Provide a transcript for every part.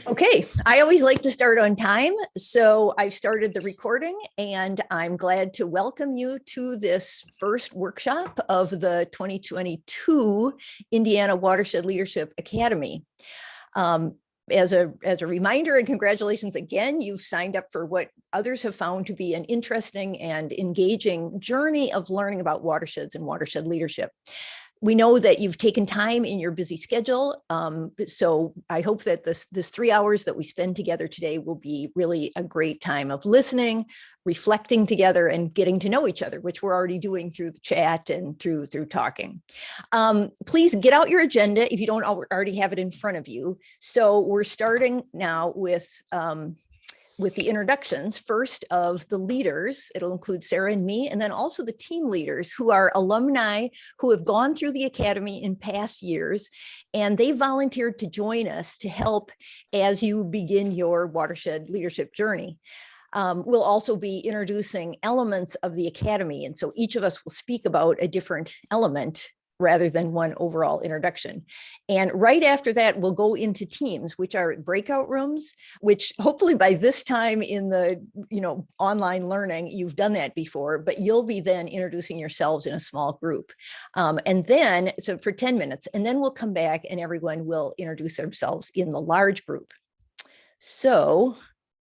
Okay, I always like to start on time, so I started the recording, and I'm glad to welcome you to this first workshop of the 2022 Indiana Watershed Leadership Academy. Um, as a reminder, and congratulations again, you've signed up for what others have found to be an interesting and engaging journey of learning about watersheds and watershed leadership. We know that you've taken time in your busy schedule, so I hope that this 3 hours that we spend together today will be really a great time of listening, reflecting together, and getting to know each other, which we're already doing through the chat and through talking. Please get out your agenda if you don't already have it in front of you. So we're starting now with the introductions, first of the leaders. It'll include Sarah and me, and then also the team leaders who are alumni who have gone through the Academy in past years, and they volunteered to join us to help as you begin your watershed leadership journey. We'll also be introducing elements of the Academy, and so each of us will speak about a different element rather than one overall introduction. And right after that, we'll go into teams, which are breakout rooms, which hopefully by this time in the online learning, you've done that before, but you'll be then introducing yourselves in a small group. And then, so for 10 minutes, and then we'll come back and everyone will introduce themselves in the large group. So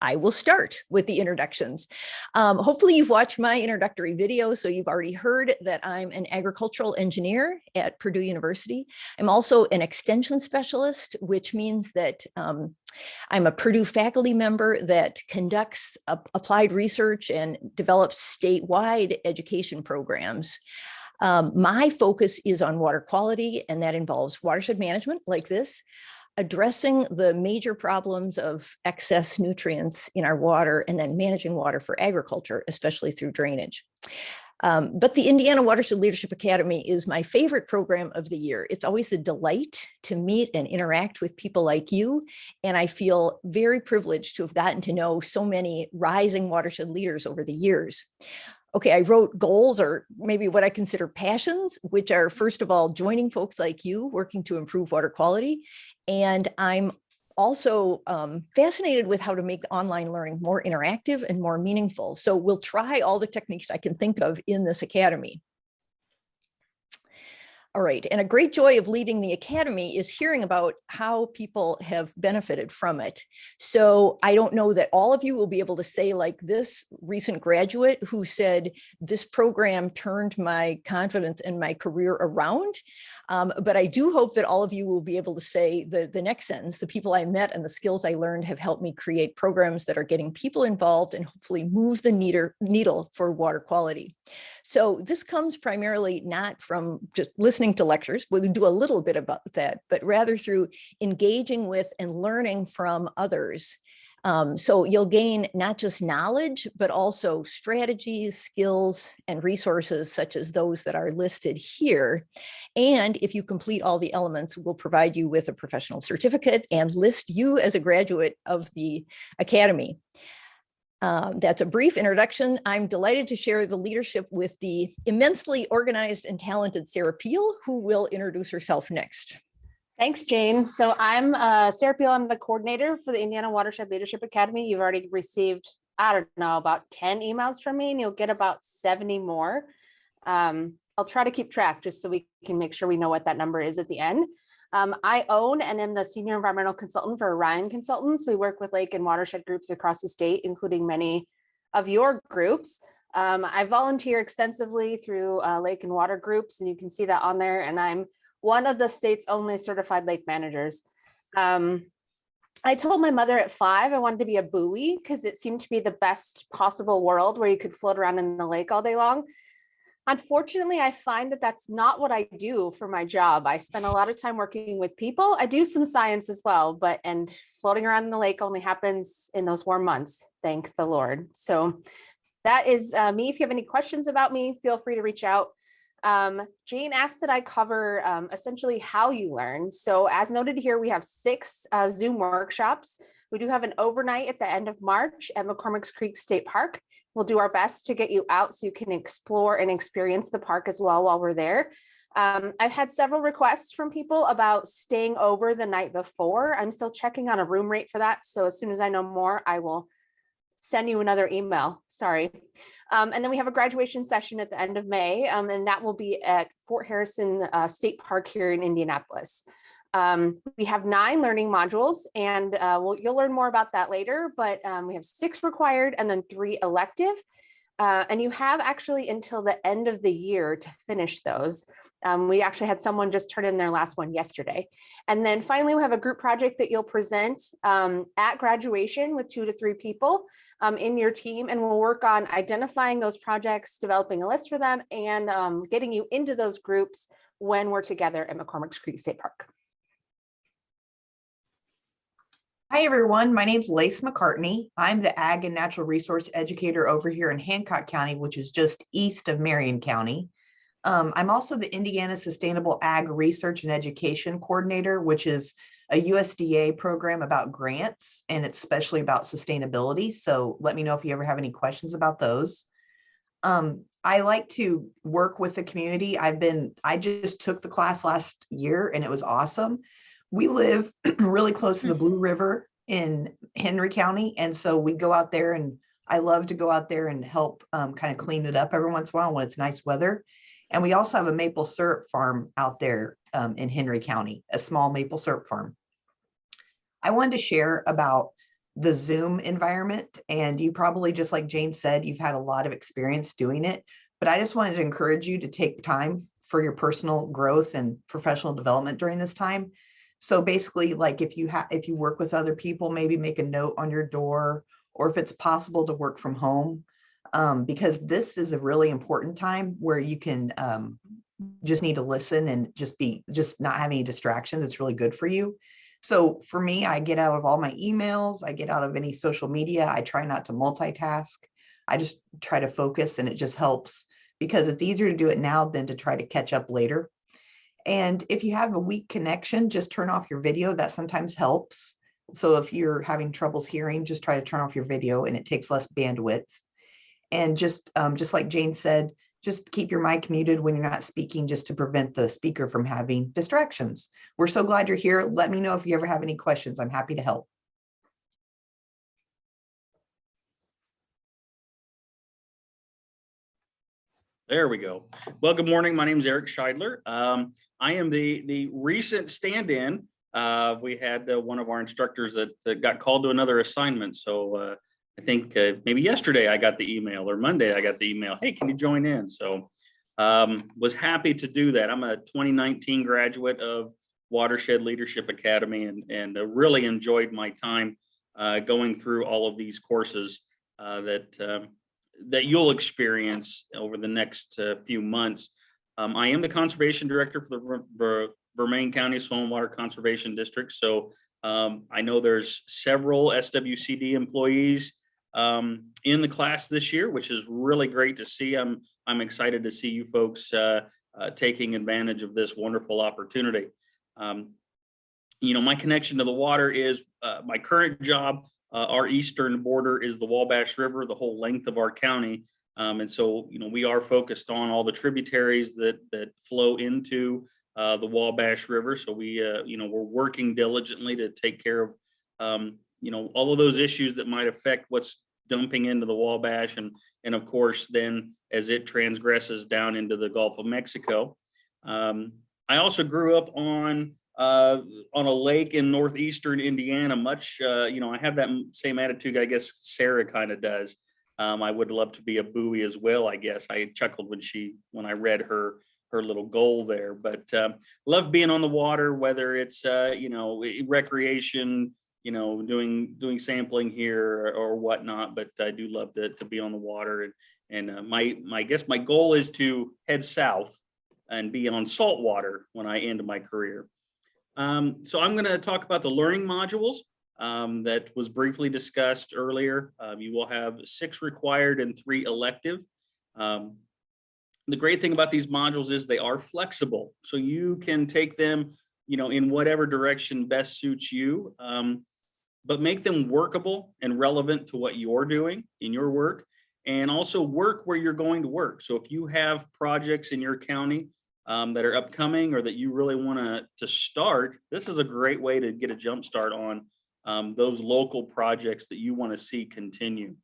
I will start with the introductions. Hopefully you've watched my introductory video, so you've already heard that I'm an agricultural engineer at Purdue University. I'm also an extension specialist, which means that I'm a Purdue faculty member that conducts applied research and develops statewide education programs. My focus is on water quality, and that involves watershed management like this, addressing the major problems of excess nutrients in our water, and then managing water for agriculture, especially through drainage. But the Indiana Watershed Leadership Academy is my favorite program of the year. It's always a delight to meet and interact with people like you, and I feel very privileged to have gotten to know so many rising watershed leaders over the years. Okay, I wrote goals, or maybe what I consider passions, which are, first of all, joining folks like you working to improve water quality. And I'm also fascinated with how to make online learning more interactive and more meaningful. So we'll try all the techniques I can think of in this academy. All right, and a great joy of leading the Academy is hearing about how people have benefited from it. So I don't know that all of you will be able to say, like this recent graduate who said, this program turned my confidence and my career around. But I do hope that all of you will be able to say the next sentence: the people I met and the skills I learned have helped me create programs that are getting people involved and hopefully move the needle for water quality. So this comes primarily not from just listening to lectures, we'll do a little bit about that, but rather through engaging with and learning from others. So you'll gain not just knowledge, but also strategies, skills, and resources such as those that are listed here. And if you complete all the elements, we'll provide you with a professional certificate and list you as a graduate of the Academy. That's a brief introduction. I'm delighted to share the leadership with the immensely organized and talented Sarah Peel, who will introduce herself next. Thanks, Jane. So I'm Sarah Peel. I'm the coordinator for the Indiana Watershed Leadership Academy. You've already received, I don't know, about 10 emails from me, and you'll get about 70 more. I'll try to keep track just so we can make sure we know what that number is at the end. I own and am the senior environmental consultant for Ryan Consultants. We work with lake and watershed groups across the state, including many of your groups. I volunteer extensively through lake and water groups, and you can see that on there. And I'm one of the state's only certified lake managers. I told my mother at 5 I wanted to be a buoy because it seemed to be the best possible world where you could float around in the lake all day long. Unfortunately, I find that that's not what I do for my job. I spend a lot of time working with people. I do some science as well, and floating around in the lake only happens in those warm months, thank the Lord. So that is me. If you have any questions about me, feel free to reach out. Jane asked that I cover essentially how you learn. So as noted here, we have 6 Zoom workshops. We do have an overnight at the end of March at McCormick's Creek State Park. We'll do our best to get you out so you can explore and experience the park as well while we're there. I've had several requests from people about staying over the night before. I'm still checking on a room rate for that. So as soon as I know more, I will send you another email. Sorry. And then we have a graduation session at the end of May, and that will be at Fort Harrison State Park here in Indianapolis. We have 9 learning modules, and you'll learn more about that later, but we have 6 required and then 3 elective. And you have actually until the end of the year to finish those. We actually had someone just turn in their last one yesterday. And then finally, we have a group project that you'll present at graduation with 2 to 3 people in your team. And we'll work on identifying those projects, developing a list for them, and getting you into those groups when we're together at McCormick's Creek State Park. Hi, everyone. My name's Lace McCartney. I'm the Ag and Natural Resource Educator over here in Hancock County, which is just east of Marion County. I'm also the Indiana Sustainable Ag Research and Education Coordinator, which is a USDA program about grants, and it's especially about sustainability. So let me know if you ever have any questions about those. I like to work with the community. I just took the class last year and it was awesome. We live really close to the Blue River in Henry County. And so we go out there, and I love to go out there and help kind of clean it up every once in a while when it's nice weather. And we also have a maple syrup farm out there in Henry County, a small maple syrup farm. I wanted to share about the Zoom environment. And you probably, just like Jane said, you've had a lot of experience doing it, but I just wanted to encourage you to take time for your personal growth and professional development during this time. So basically, like if you work with other people, maybe make a note on your door, or if it's possible to work from home, because this is a really important time where you can just need to listen and just not have any distractions. It's really good for you. So for me, I get out of all my emails, I get out of any social media. I try not to multitask. I just try to focus, and it just helps because it's easier to do it now than to try to catch up later. And if you have a weak connection, just turn off your video. That sometimes helps. So if you're having troubles hearing, just try to turn off your video, and it takes less bandwidth. And just like Jane said, just keep your mic muted when you're not speaking, just to prevent the speaker from having distractions. We're so glad you're here. Let me know if you ever have any questions. I'm happy to help. There we go. Well, good morning. My name is Eric Scheidler. I am the recent stand-in. We had one of our instructors that got called to another assignment. So I think maybe yesterday I got the email, or Monday I got the email. Hey, can you join in? So was happy to do that. I'm a 2019 graduate of Watershed Leadership Academy, and really enjoyed my time going through all of these courses that you'll experience over the next few months. I am the conservation director for the Vermain County Soil and Water Conservation District. So I know there's several SWCD employees in the class this year, which is really great to see. I'm excited to see you folks taking advantage of this wonderful opportunity. My connection to the water is my current job. Our eastern border is the Wabash River, the whole length of our county. And so, we are focused on all the tributaries that flow into the Wabash River. So we're working diligently to take care of, all of those issues that might affect what's dumping into the Wabash. And of course, then as it transgresses down into the Gulf of Mexico. I also grew up on a lake in northeastern Indiana. I have that same attitude, I guess Sarah kind of does. I would love to be a buoy as well, I guess. I chuckled when I read her little goal there, but love being on the water, whether it's recreation, doing sampling here or whatnot, but I do love to be on the water. And my goal is to head south and be on salt water when I end my career. So I'm going to talk about the learning modules that was briefly discussed earlier. You will have 6 required and 3 elective. The great thing about these modules is they are flexible, so you can take them, in whatever direction best suits you, but make them workable and relevant to what you're doing in your work, and also work where you're going to work. So if you have projects in your county that are upcoming or that you really want to start, this is a great way to get a jump start on those local projects that you want to see continue.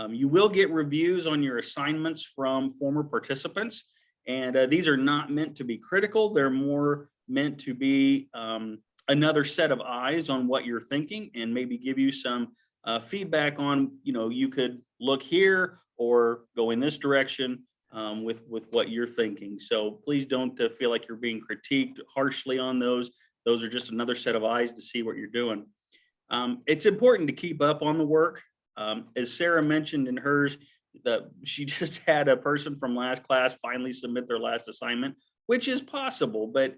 You will get reviews on your assignments from former participants, and these are not meant to be critical. They're more meant to be another set of eyes on what you're thinking and maybe give you some feedback on, you could look here or go in this direction with what you're thinking. So please don't feel like you're being critiqued harshly on those. Those are just another set of eyes to see what you're doing. It's important to keep up on the work. As Sarah mentioned in hers, that she just had a person from last class finally submit their last assignment, which is possible, but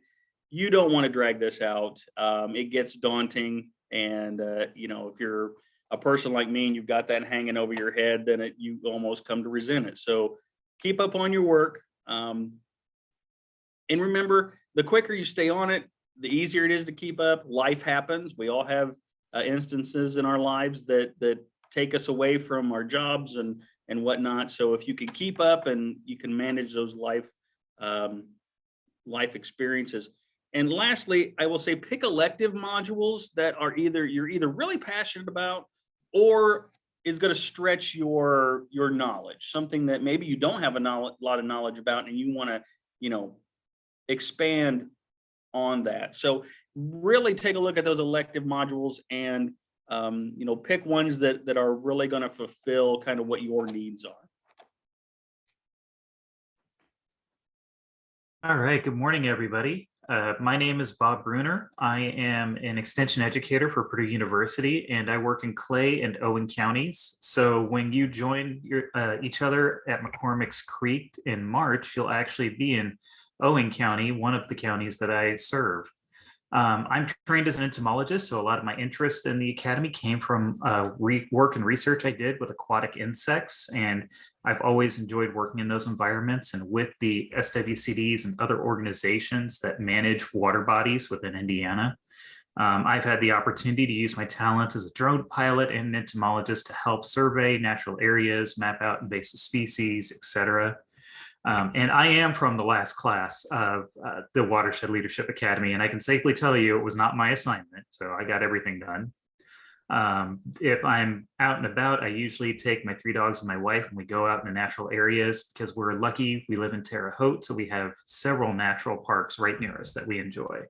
you don't want to drag this out. It gets daunting. And, if you're a person like me and you've got that hanging over your head, then you almost come to resent it. So keep up on your work. And remember, the quicker you stay on it, the easier it is to keep up. Life happens. We all have instances in our lives that take us away from our jobs and whatnot. So if you can keep up and you can manage those life experiences. And lastly, I will say pick elective modules that are you're either really passionate about or is going to stretch your knowledge, something that maybe you don't have a lot of knowledge about and you want to, expand on that. So really take a look at those elective modules and, pick ones that are really going to fulfill kind of what your needs are. All right, good morning, everybody. My name is Bob Bruner. I am an extension educator for Purdue University, and I work in Clay and Owen counties. So when you join each other at McCormick's Creek in March, you'll actually be in Owen County, one of the counties that I serve. I'm trained as an entomologist, so a lot of my interest in the academy came from work and research I did with aquatic insects, and I've always enjoyed working in those environments and with the SWCDs and other organizations that manage water bodies within Indiana. I've had the opportunity to use my talents as a drone pilot and an entomologist to help survey natural areas, map out invasive species, etc. And I am from the last class of the Watershed Leadership Academy, and I can safely tell you it was not my assignment, so I got everything done. If I'm out and about, I usually take my 3 dogs and my wife, and we go out in the natural areas because we're lucky. We live in Terre Haute, so we have several natural parks right near us that we enjoy.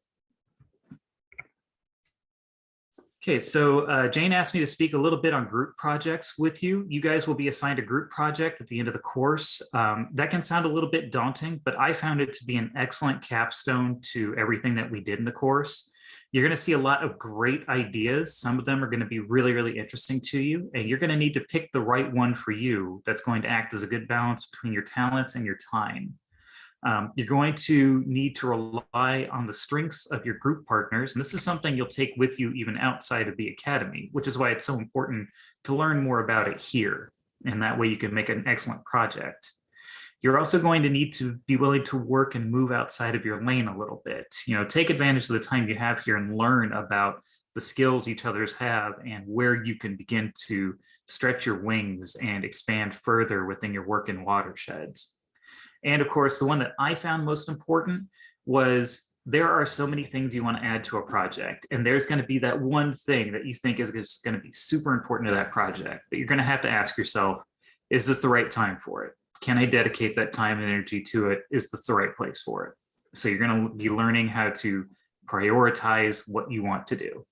Okay, so Jane asked me to speak a little bit on group projects with you. You guys will be assigned a group project at the end of the course. That can sound a little bit daunting, but I found it to be an excellent capstone to everything that we did in the course. You're going to see a lot of great ideas. Some of them are going to be really, really interesting to you, and you're going to need to pick the right one for you that's going to act as a good balance between your talents and your time. You're going to need to rely on the strengths of your group partners. And this is something you'll take with you even outside of the academy, which is why it's so important to learn more about it here. And that way you can make an excellent project. You're also going to need to be willing to work and move outside of your lane a little bit. Take advantage of the time you have here and learn about the skills each other's have and where you can begin to stretch your wings and expand further within your work in watersheds. And of course, the one that I found most important was there are so many things you want to add to a project. And there's going to be that one thing that you think is going to be super important to that project. But you're going to have to ask yourself, is this the right time for it? Can I dedicate that time and energy to it? Is this the right place for it? So you're going to be learning how to prioritize what you want to do.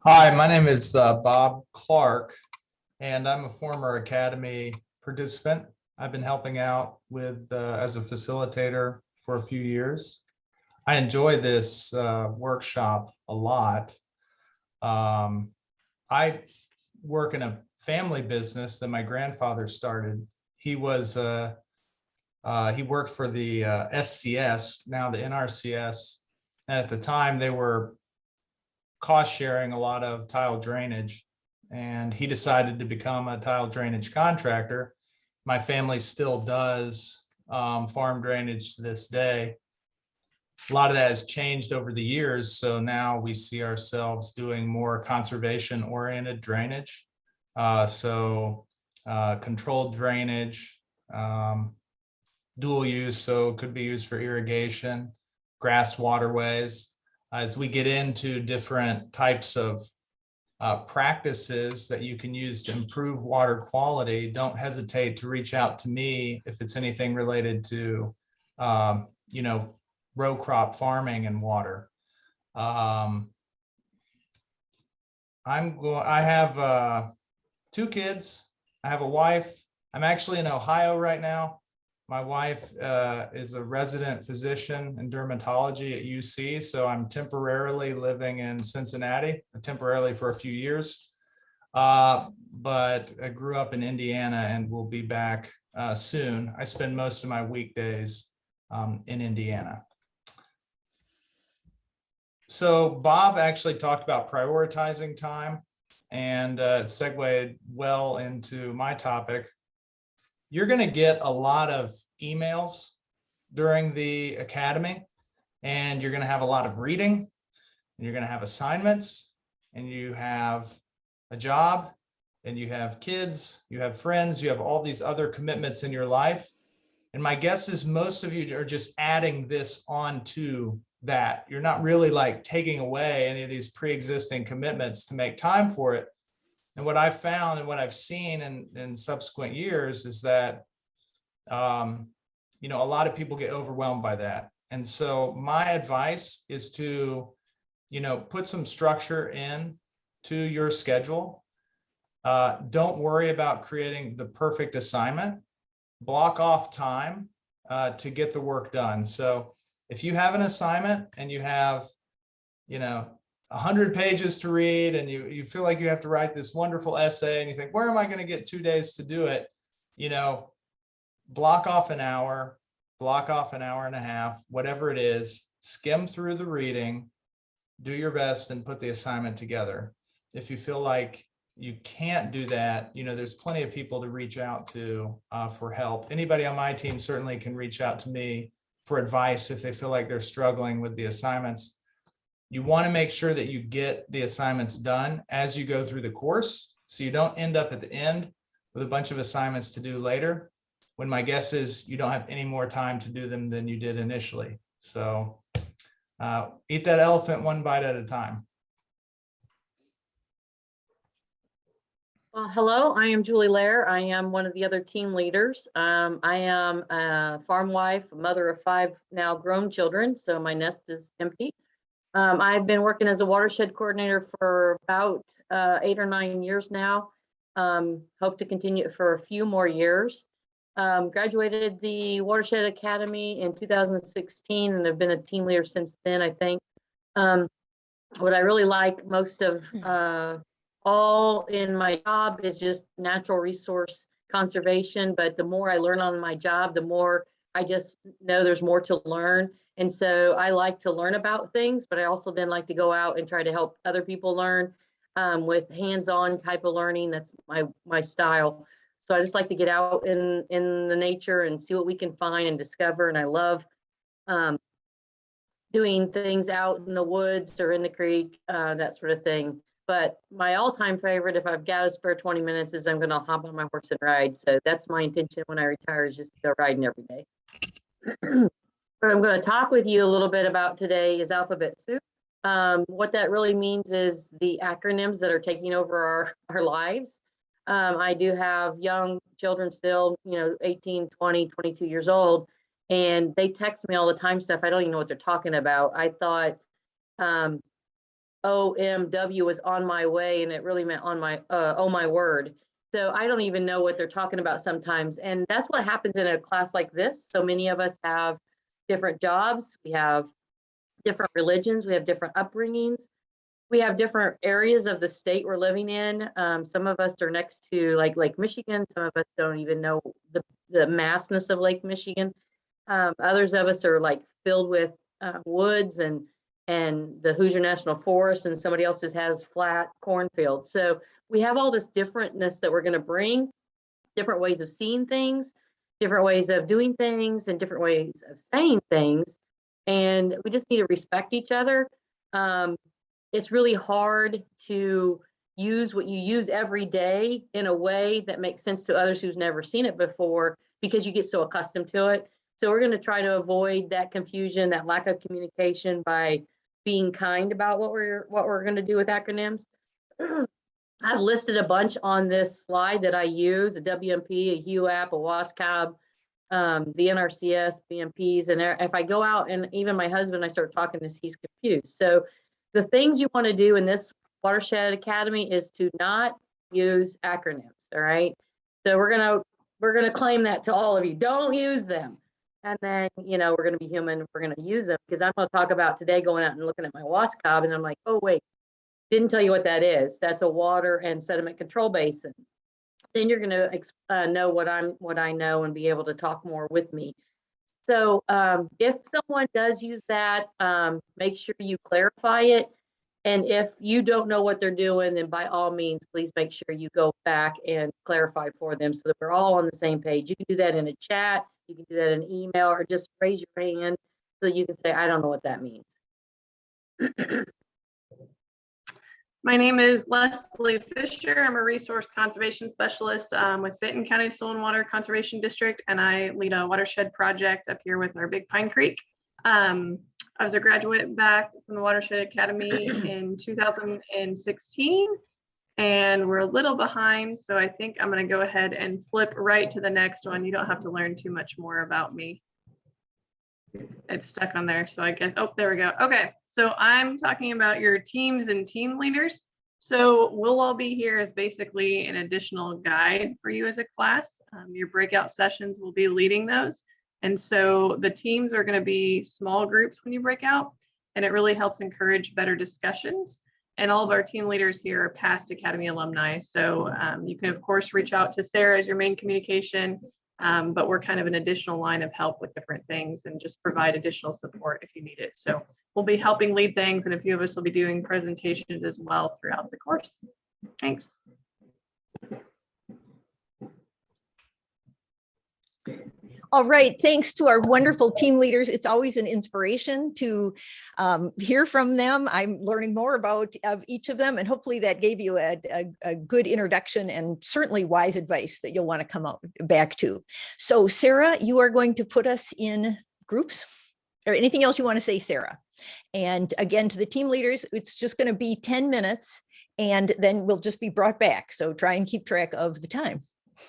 Hi, my name is Bob Clark, and I'm a former Academy participant. I've been helping out with as a facilitator for a few years. I enjoy this workshop a lot. I work in a family business that my grandfather started. He worked for the SCS, now the NRCS, and at the time they were cost sharing a lot of tile drainage, and he decided to become a tile drainage contractor. My family still does farm drainage to this day. a lot of that has changed over the years. So now we see ourselves doing more conservation oriented drainage. Controlled drainage, dual use, so it could be used for irrigation, grass waterways. As we get into different types of practices that you can use to improve water quality, don't hesitate to reach out to me if it's anything related to, row crop farming and water. I have 2 kids. I have a wife. I'm actually in Ohio right now. My wife is a resident physician in dermatology at UC, so I'm temporarily living in Cincinnati, temporarily for a few years. But I grew up in Indiana and will be back soon. I spend most of my weekdays in Indiana. So Bob actually talked about prioritizing time, and it segued well into my topic. You're going to get a lot of emails during the academy, and you're going to have a lot of reading, and you're going to have assignments, and you have a job, and you have kids, you have friends, you have all these other commitments in your life. And my guess is most of you are just adding this on to that. You're not really like taking away any of these pre-existing commitments to make time for it. And what I've found and what I've seen in subsequent years is that, a lot of people get overwhelmed by that. And so my advice is to, put some structure in to your schedule. Don't worry about creating the perfect assignment. Block off time to get the work done. So if you have an assignment and you have, 100 pages to read and you feel like you have to write this wonderful essay and you think, where am I going to get 2 days to do it? Block off an hour, block off an hour and a half, whatever it is, skim through the reading, do your best and put the assignment together. If you feel like you can't do that, there's plenty of people to reach out to for help. Anybody on my team certainly can reach out to me for advice if they feel like they're struggling with the assignments. You want to make sure that you get the assignments done as you go through the course, so you don't end up at the end with a bunch of assignments to do later, when my guess is you don't have any more time to do them than you did initially. So eat that elephant one bite at a time. Hello, I am Julie Lair. I am one of the other team leaders. I am a farm wife, a mother of 5 now grown children, so my nest is empty. I've been working as a watershed coordinator for about 8 or 9 years now. Hope to continue it for a few more years. Graduated the Watershed Academy in 2016 and have been a team leader since then, I think. What I really like most of all in my job is just natural resource conservation, but the more I learn on my job, the more I just know there's more to learn. And so I like to learn about things, but I also then like to go out and try to help other people learn with hands-on type of learning. That's my style. So I just like to get out in the nature and see what we can find and discover. And I love doing things out in the woods or in the creek, that sort of thing. But my all-time favorite, if I've got a spare 20 minutes, is I'm going to hop on my horse and ride. So that's my intention when I retire, is just to go riding every day. What I'm going to talk with you a little bit about today is alphabet soup. What that really means is the acronyms that are taking over our lives. I do have young children still, 18, 20, 22 years old, and they text me all the time stuff. I don't even know what they're talking about. I thought OMW was on my way, and it really meant on my, oh my word. So I don't even know what they're talking about sometimes. And that's what happens in a class like this. So many of us have different jobs, we have different religions, we have different upbringings, we have different areas of the state we're living in. Some of us are next to like Lake Michigan, some of us don't even know the massness of Lake Michigan. Others of us are like filled with woods and the Hoosier National Forest, and somebody else just has flat cornfields. So we have all this differentness that we're going to bring, different ways of seeing things, different ways of doing things, and different ways of saying things. and we just need to respect each other. It's really hard to use what you use every day in a way that makes sense to others who's never seen it before, because you get so accustomed to it. So we're going to try to avoid that confusion, that lack of communication, by being kind about what we're going to do with acronyms. I've listed a bunch on this slide that I use: a WMP, a HUAP, a WASCAB, the NRCS, BMPs. And if I go out, and even my husband, I start talking this, he's confused. So the things you want to do in this Watershed Academy is to not use acronyms. All right. So we're gonna claim that to all of you. Don't use them. And then, you know, we're gonna be human. We're gonna use them, because I'm gonna talk about today going out and looking at my WASCAB, and I'm like, oh wait, didn't tell you what that is. That's a water and sediment control basin. Then you're gonna know what I know and be able to talk more with me. So if someone does use that, make sure you clarify it. And if you don't know what they're doing, then by all means, please make sure you go back and clarify for them so that we're all on the same page. You can do that in a chat, you can do that in email, or just raise your hand so you can say, I don't know what that means. My name is Leslie Fisher. I'm a resource conservation specialist with Benton County Soil and Water Conservation District, and I lead a watershed project up here with our Big Pine Creek. I was a graduate back from the Watershed Academy in 2016, and we're a little behind, so I think I'm going to go ahead and flip right to the next one. You don't have to learn too much more about me. It's stuck on there, so I guess, oh, there we go. Okay, so I'm talking about your teams and team leaders. So we'll all be here as basically an additional guide for you as a class. Your breakout sessions will be leading those. And so the teams are going to be small groups when you break out, and it really helps encourage better discussions. And all of our team leaders here are past Academy alumni. So you can, of course, reach out to Sarah as your main communication, but we're kind of an additional line of help with different things and just provide additional support if you need it. So we'll be helping lead things, and a few of us will be doing presentations as well throughout the course. Thanks. All right, thanks to our wonderful team leaders. It's always an inspiration to hear from them. I'm learning more about each of them, and hopefully that gave you a good introduction and certainly wise advice that you'll want to come back to. So Sarah, you are going to put us in groups, or anything else you want to say, Sarah? And again, to the team leaders, it's just going to be 10 minutes, and then we'll just be brought back. So try and keep track of the time.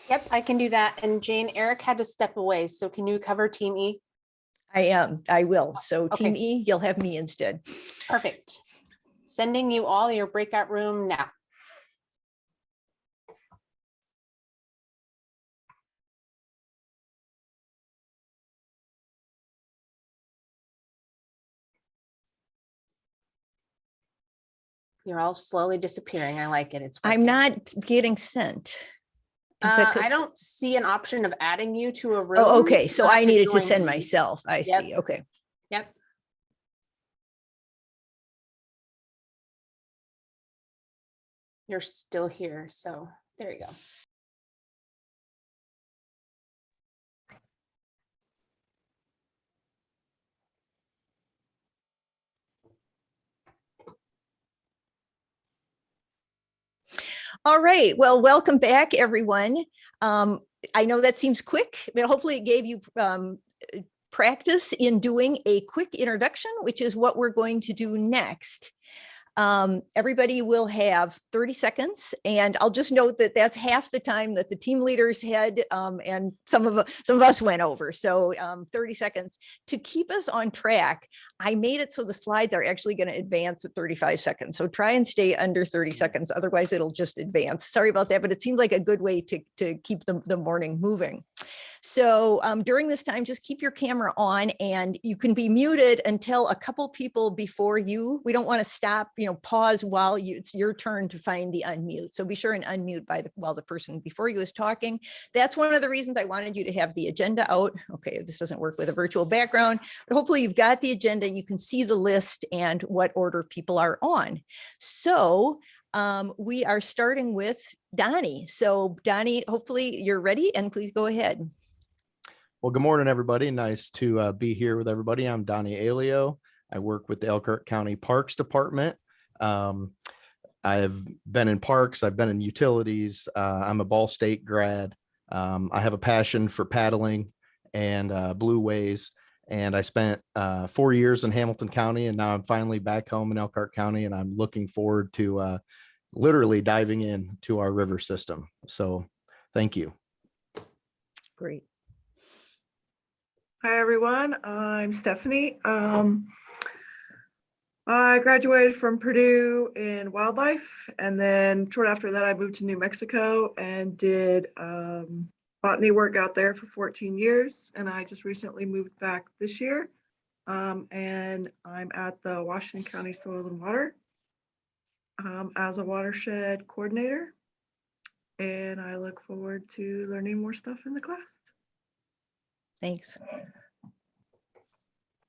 Yep, I can do that. And Jane, Eric had to step away. So can you cover Team E? I will. So Okay. Team E, you'll have me instead. Perfect. Sending you all your breakout room now. You're all slowly disappearing. I like it. It's I'm working. not getting sent. Is that 'cause- I don't see an option of adding you to a room. Oh, okay. So You'll have I needed to join send me. myself. I Yep. see. Okay. Yep. You're still here. So there you go. All right. Well, welcome back, everyone. I know that seems quick, but hopefully it gave you practice in doing a quick introduction, which is what we're going to do next. Everybody will have 30 seconds, and I'll just note that that's half the time that the team leaders had, and some of us went over. So 30 seconds to keep us on track. I made it so the slides are actually going to advance at 35 seconds. So try and stay under 30 seconds. Otherwise, it'll just advance. Sorry about that, but it seems like a good way to keep the morning moving. So during this time, just keep your camera on, and you can be muted until a couple people before you. We don't want to stop, pause while it's your turn to find the unmute. So be sure and unmute while the person before you is talking. That's one of the reasons I wanted you to have the agenda out. Okay, this doesn't work with a virtual background, but hopefully you've got the agenda and you can see the list and what order people are on. So we are starting with Donnie. So Donnie, hopefully you're ready, and please go ahead. Well, good morning, everybody. Nice to be here with everybody. I'm Donnie Alio. I work with the Elkhart County Parks Department. I've been in parks, I've been in utilities. I'm a Ball State grad. I have a passion for paddling and blue ways. And I spent 4 years in Hamilton County, and now I'm finally back home in Elkhart County, and I'm looking forward to literally diving into our river system. So thank you. Great. Hi, everyone. I'm Stephanie. I graduated from Purdue in wildlife, and then short after that, I moved to New Mexico and did botany work out there for 14 years. And I just recently moved back this year. And I'm at the Washington County Soil and Water as a watershed coordinator. And I look forward to learning more stuff in the class. Thanks.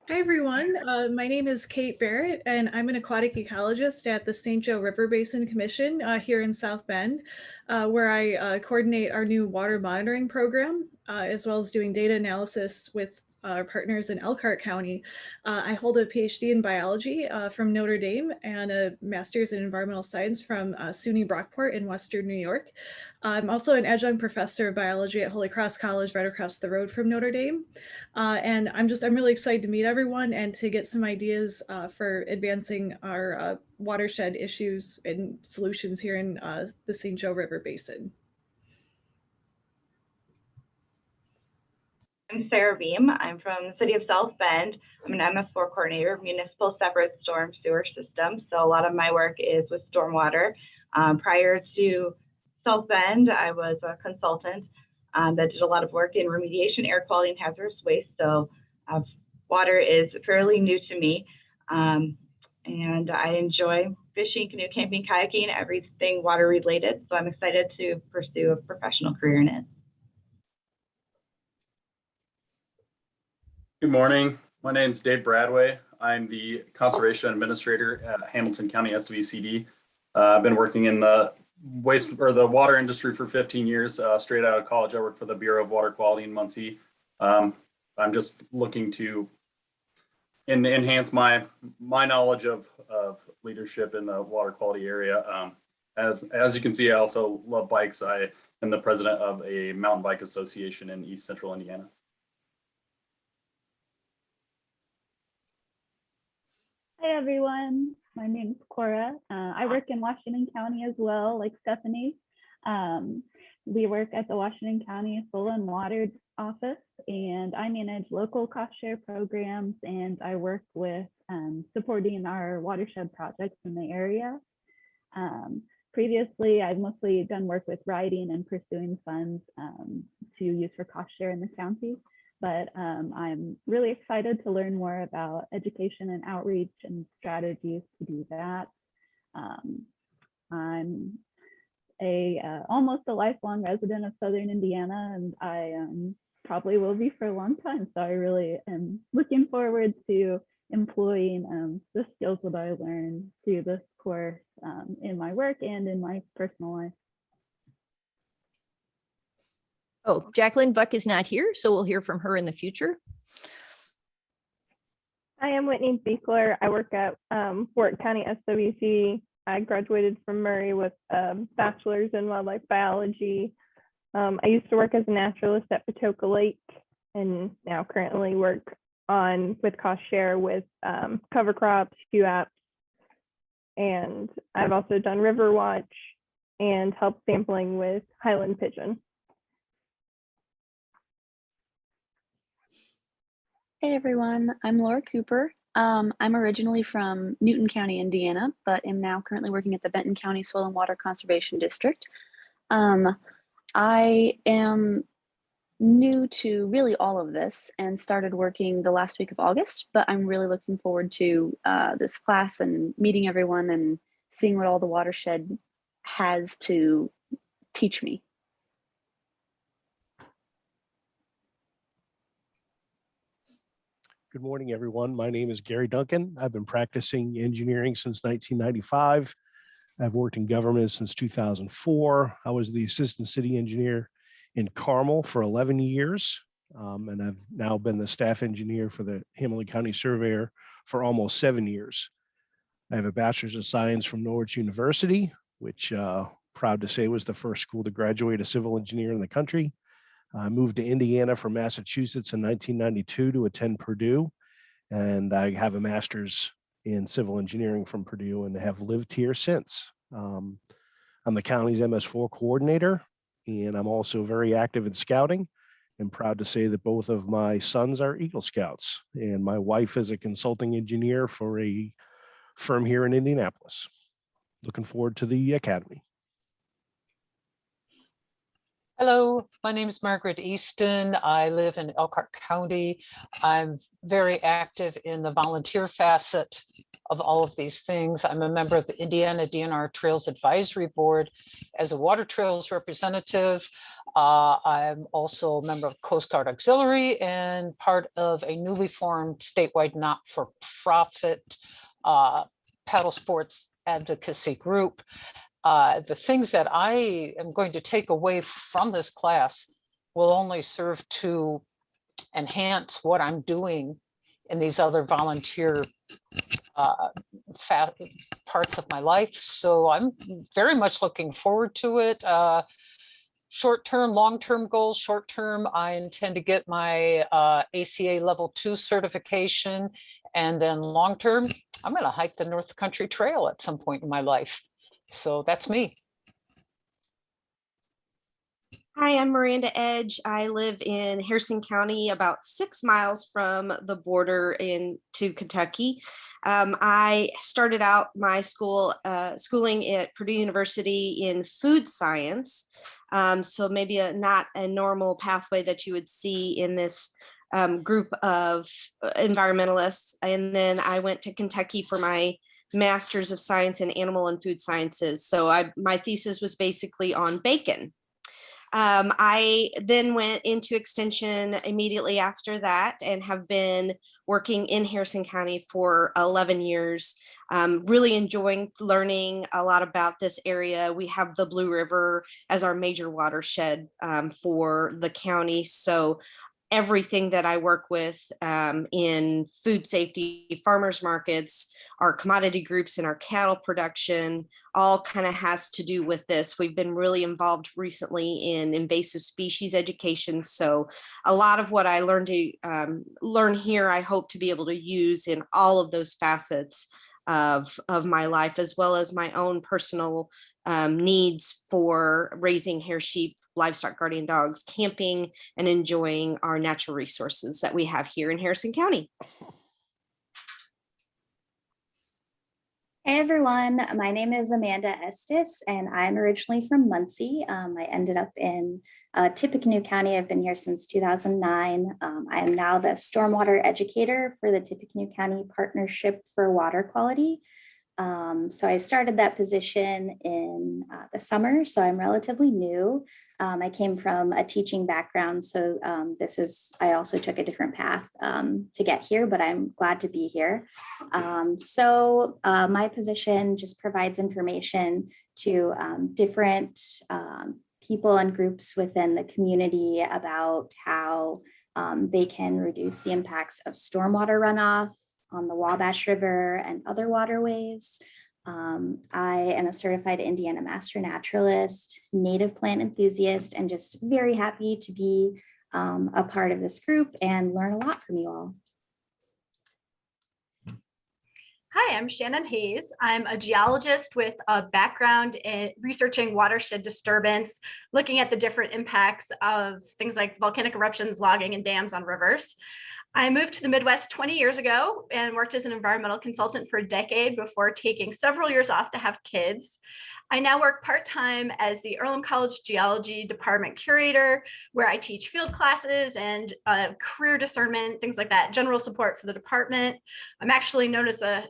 Hi, everyone. My name is Kate Barrett, and I'm an aquatic ecologist at the St. Joe River Basin Commission here in South Bend, where I coordinate our new water monitoring program, as well as doing data analysis with our partners in Elkhart County. I hold a PhD in biology from Notre Dame and a master's in environmental science from SUNY Brockport in Western New York. I'm also an adjunct professor of biology at Holy Cross College right across the road from Notre Dame. And I'm really excited to meet everyone and to get some ideas for advancing our watershed issues and solutions here in the St. Joe River Basin. I'm Sarah Beam. I'm from the city of South Bend. I'm an MS4 coordinator of municipal separate storm sewer systems. So a lot of my work is with stormwater. Prior to South Bend, I was a consultant that did a lot of work in remediation, air quality, and hazardous waste. So water is fairly new to me. And I enjoy fishing, canoe camping, kayaking, everything water related. So I'm excited to pursue a professional career in it. Good morning. My name is Dave Bradway. I'm the Conservation Administrator at Hamilton County SWCD. I've been working in the the water industry for 15 years. Straight out of college, I worked for the Bureau of Water Quality in Muncie. I'm just looking to enhance my knowledge of leadership in the water quality area. As you can see, I also love bikes. I am the president of a mountain bike association in East Central Indiana. Hi, everyone. My name is Cora. I work in Washington County as well, like Stephanie. We work at the Washington County Soil and Water Office, and I manage local cost share programs, and I work with supporting our watershed projects in the area. Previously, I've mostly done work with writing and pursuing funds to use for cost share in the county. But I'm really excited to learn more about education and outreach and strategies to do that. I'm almost a lifelong resident of Southern Indiana, and I probably will be for a long time. So I really am looking forward to employing the skills that I learned through this course in my work and in my personal life. Oh, Jacqueline Buck is not here, so we'll hear from her in the future. I am Whitney Beekler. I work at Warwick County SWC. I graduated from Murray with a bachelor's in wildlife biology. I used to work as a naturalist at Patoka Lake, and now currently work with cost share with cover crops, QAPs, and I've also done river watch and helped sampling with Highland pigeon. Hey everyone, I'm Laura Cooper. I'm originally from Newton County, Indiana, but am now currently working at the Benton County Soil and Water Conservation District. I am new to really all of this and started working the last week of August, but I'm really looking forward to this class and meeting everyone and seeing what all the watershed has to teach me. Good morning, everyone. My name is Gary Duncan. I've been practicing engineering since 1995. I've worked in government since 2004. I was the assistant city engineer in Carmel for 11 years. And I've now been the staff engineer for the Hamilton County Surveyor for almost 7 years. I have a bachelor's of science from Norwich University, which proud to say was the first school to graduate a civil engineer in the country. I moved to Indiana from Massachusetts in 1992 to attend Purdue, and I have a master's in civil engineering from Purdue and have lived here since. I'm the county's MS4 coordinator, and I'm also very active in scouting. I'm proud to say that both of my sons are Eagle Scouts, and my wife is a consulting engineer for a firm here in Indianapolis. Looking forward to the academy. Hello, my name is Margaret Easton. I live in Elkhart County. I'm very active in the volunteer facet of all of these things. I'm a member of the Indiana DNR Trails Advisory Board as a water trails representative. I'm also a member of Coast Guard Auxiliary and part of a newly formed statewide not-for-profit paddle sports advocacy group. The things that I am going to take away from this class will only serve to enhance what I'm doing in these other volunteer parts of my life. So I'm very much looking forward to it. Short-term, long-term goals. Short-term, I intend to get my ACA Level 2 certification. And then long-term, I'm going to hike the North Country Trail at some point in my life. So that's me. Hi, I'm Miranda Edge. I live in Harrison County, about 6 miles from the border into Kentucky. I started out my schooling at Purdue University in food science. So maybe not a normal pathway that you would see in this group of environmentalists. And then I went to Kentucky for my Master's of Science in Animal and Food Sciences. So my thesis was basically on bacon. I then went into extension immediately after that and have been working in Harrison County for 11 years, really enjoying learning a lot about this area. We have the Blue River as our major watershed for the county. So everything that I work with in food safety, farmers markets, our commodity groups and our cattle production, all kind of has to do with this. We've been really involved recently in invasive species education. So a lot of what I learned to learn here, I hope to be able to use in all of those facets of my life, as well as my own personal needs for raising hair sheep, livestock guardian dogs, camping, and enjoying our natural resources that we have here in Harrison County. Hey everyone, my name is Amanda Estes and I'm originally from Muncie. I ended up in Tippecanoe County. I've been here since 2009. I am now the stormwater educator for the Tippecanoe County Partnership for Water Quality. So I started that position in the summer, so I'm relatively new. I came from a teaching background, so I also took a different path to get here, but I'm glad to be here. So my position just provides information to different people and groups within the community about how they can reduce the impacts of stormwater runoff on the Wabash River and other waterways. I am a certified Indiana Master Naturalist, native plant enthusiast, and just very happy to be a part of this group and learn a lot from you all. Hi, I'm Shannon Hayes. I'm a geologist with a background in researching watershed disturbance, looking at the different impacts of things like volcanic eruptions, logging, and dams on rivers. I moved to the Midwest 20 years ago and worked as an environmental consultant for a decade before taking several years off to have kids. I now work part-time as the Earlham College Geology Department curator, where I teach field classes and career discernment, things like that, general support for the department. I'm actually known as a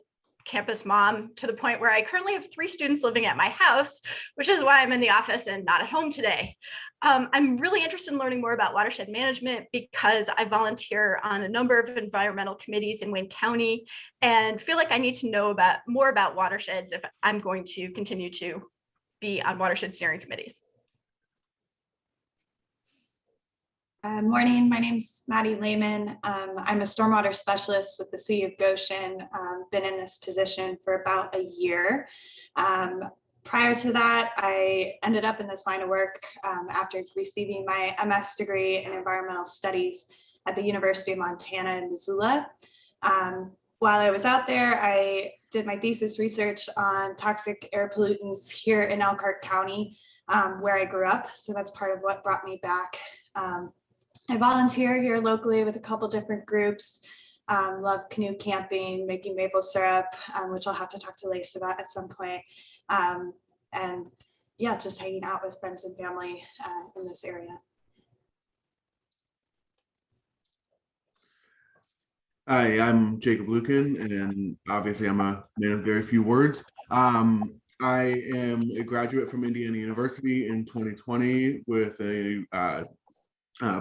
campus mom to the point where I currently have 3 students living at my house, which is why I'm in the office and not at home today. I'm really interested in learning more about watershed management because I volunteer on a number of environmental committees in Wayne County and feel like I need to know more about watersheds if I'm going to continue to be on watershed steering committees. Morning, my name's Maddie Lehman. I'm a stormwater specialist with the City of Goshen. Been in this position for about a year. Prior to that, I ended up in this line of work after receiving my MS degree in environmental studies at the University of Montana in Missoula. While I was out there, I did my thesis research on toxic air pollutants here in Elkhart County, where I grew up. So that's part of what brought me back. I volunteer here locally with a couple different groups. Love canoe camping, making maple syrup, which I'll have to talk to Lace about at some point. And yeah, just hanging out with friends and family in this area. Hi, I'm Jacob Lucan, and obviously I'm a man of very few words. I am a graduate from Indiana University in 2020 with a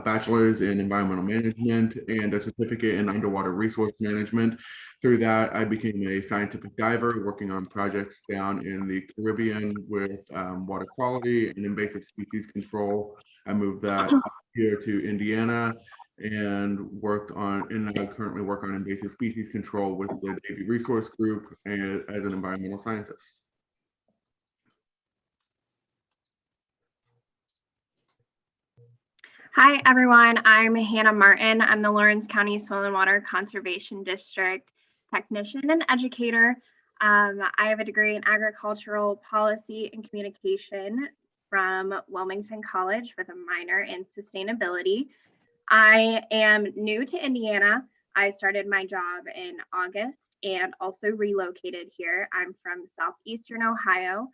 bachelor's in environmental management and a certificate in underwater resource management. Through that, I became a scientific diver working on projects down in the Caribbean with water quality and invasive species control. I moved that here to Indiana and I currently work on invasive species control with the Navy Resource Group and as an environmental scientist. Hi, everyone. I'm Hannah Martin. I'm the Lawrence County Soil and Water Conservation District technician and educator. I have a degree in agricultural policy and communication from Wilmington College with a minor in sustainability. I am new to Indiana. I started my job in August and also relocated here. I'm from southeastern Ohio.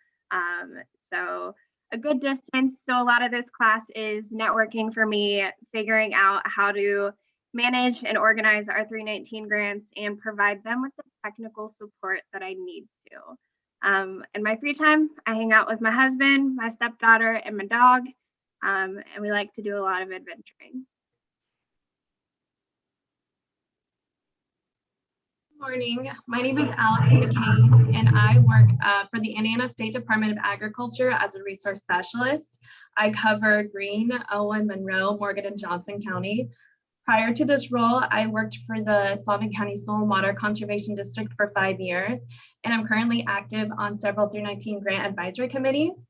So a good distance. So a lot of this class is networking for me, figuring out how to manage and organize our 319 grants and provide them with the technical support that I need to. In my free time, I hang out with my husband, my stepdaughter, and my dog, and we like to do a lot of adventuring. Morning. My name is Allison McCain, and I work for the Indiana State Department of Agriculture as a resource specialist. I cover Greene, Owen, Monroe, Morgan, and Johnson County. Prior to this role, I worked for the Sullivan County Soil and Water Conservation District for 5 years, and I'm currently active on several 319 grant advisory committees.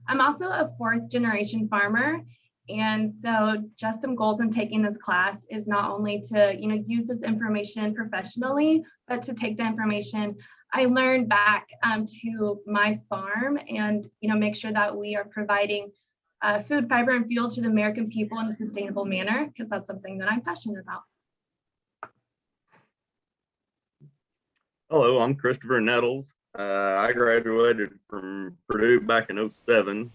I'm also a 4th generation farmer. And so just some goals in taking this class is not only to, use this information professionally, but to take the information I learned back to my farm and, make sure that we are providing food, fiber, and fuel to the American people in a sustainable manner, because that's something that I'm passionate about. Hello, I'm Christopher Nettles. I graduated from Purdue back in '07.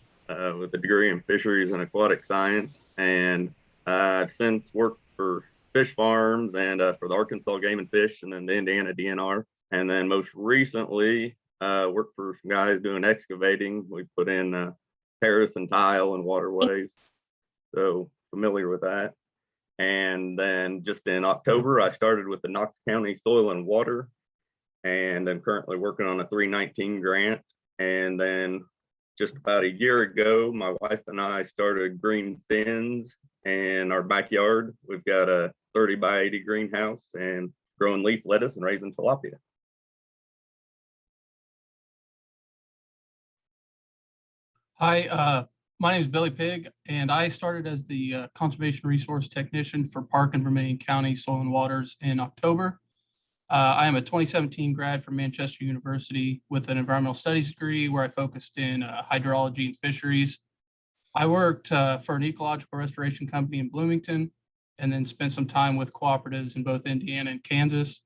With a degree in fisheries and aquatic science, and I've since worked for fish farms and for the Arkansas Game and Fish and then the Indiana DNR. And then most recently worked for some guys doing excavating. We put in terrace and tile and waterways, so familiar with that. And then just in October, I started with the Knox County Soil and Water, and I'm currently working on a 319 grant. And then just about a year ago, my wife and I started green fins in our backyard. We've got a 30 by 80 greenhouse and growing leaf lettuce and raising tilapia. Hi, my name is Billy Pig, and I started as the conservation resource technician for Park and Vermilion County Soil and Waters in October. I am a 2017 grad from Manchester University with an environmental studies degree where I focused in hydrology and fisheries. I worked for an ecological restoration company in Bloomington and then spent some time with cooperatives in both Indiana and Kansas.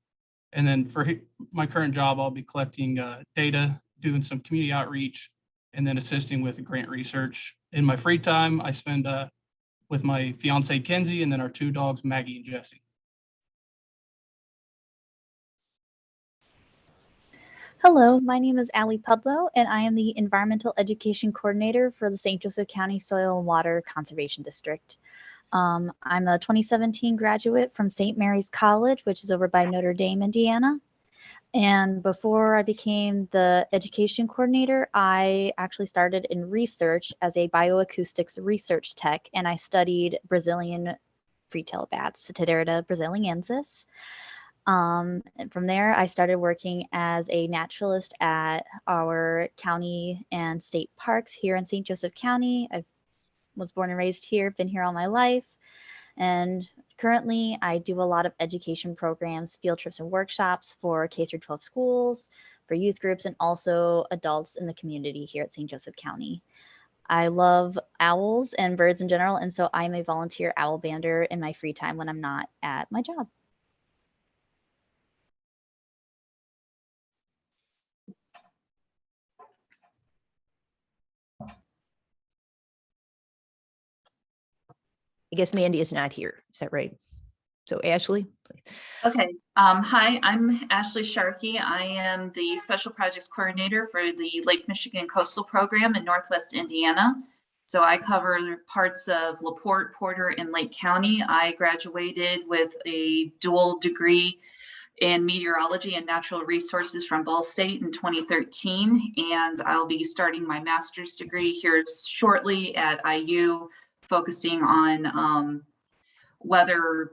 And then for my current job, I'll be collecting data, doing some community outreach, and then assisting with grant research. In my free time, I spend with my fiance, Kenzie, and then our 2 dogs, Maggie and Jesse. Hello, my name is Allie Pudlow, and I am the Environmental Education Coordinator for the St. Joseph County Soil and Water Conservation District. I'm a 2017 graduate from St. Mary's College, which is over by Notre Dame, Indiana. And before I became the education coordinator, I actually started in research as a bioacoustics research tech, and I studied Brazilian free-tailed bats, Pteridata brasiliensis. And from there, I started working as a naturalist at our county and state parks here in St. Joseph County. I was born and raised here, been here all my life. And currently, I do a lot of education programs, field trips, and workshops for K through 12 schools, for youth groups, and also adults in the community here at St. Joseph County. I love owls and birds in general, and so I'm a volunteer owl bander in my free time when I'm not at my job. I guess Mandy is not here. Is that right? So Ashley, please. Okay. Hi, I'm Ashley Sharkey. I am the Special Projects Coordinator for the Lake Michigan Coastal Program in Northwest Indiana. So I cover parts of LaPorte, Porter, and Lake County. I graduated with a dual degree in meteorology and natural resources from Ball State in 2013, and I'll be starting my master's degree here shortly at IU, focusing on weather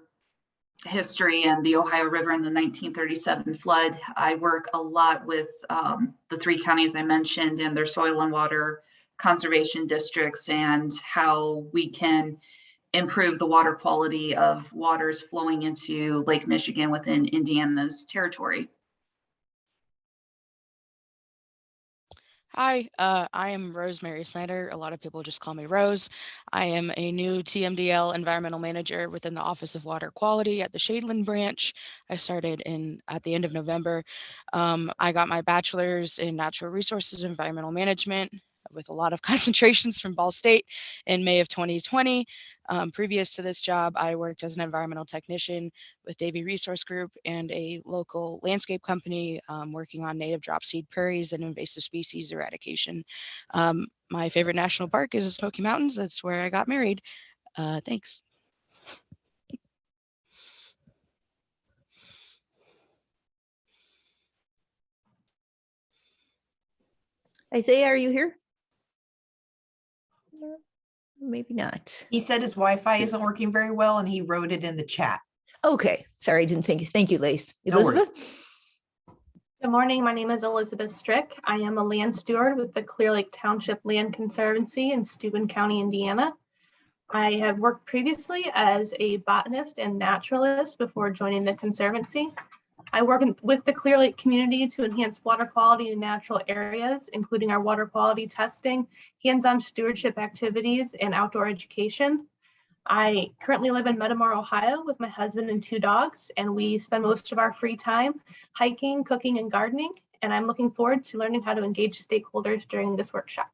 history and the Ohio River and the 1937 flood. I work a lot with the three counties I mentioned and their soil and water conservation districts and how we can improve the water quality of waters flowing into Lake Michigan within Indiana's territory. Hi, I am Rosemary Snyder. A lot of people just call me Rose. I am a new TMDL environmental manager within the Office of Water Quality at the Shadeland branch. I started at the end of November. I got my bachelor's in natural resources and environmental management with a lot of concentrations from Ball State in May of 2020. Previous to this job, I worked as an environmental technician with Davie Resource Group and a local landscape company working on native drop seed prairies and invasive species eradication. My favorite national park is the Smoky Mountains. That's where I got married. Thanks. Isaiah, are you here? Maybe not. He said his Wi-Fi isn't working very well and he wrote it in the chat. Okay. Sorry, I didn't think. Thank you, Lace. No worries. Elizabeth? Good morning. My name is Elizabeth Strick. I am a land steward with the Clear Lake Township Land Conservancy in Steuben County, Indiana. I have worked previously as a botanist and naturalist before joining the Conservancy. I work with the Clear Lake community to enhance water quality in natural areas, including our water quality testing, hands-on stewardship activities, and outdoor education. I currently live in Metamora, Ohio with my husband and 2 dogs, and we spend most of our free time hiking, cooking, and gardening. And I'm looking forward to learning how to engage stakeholders during this workshop.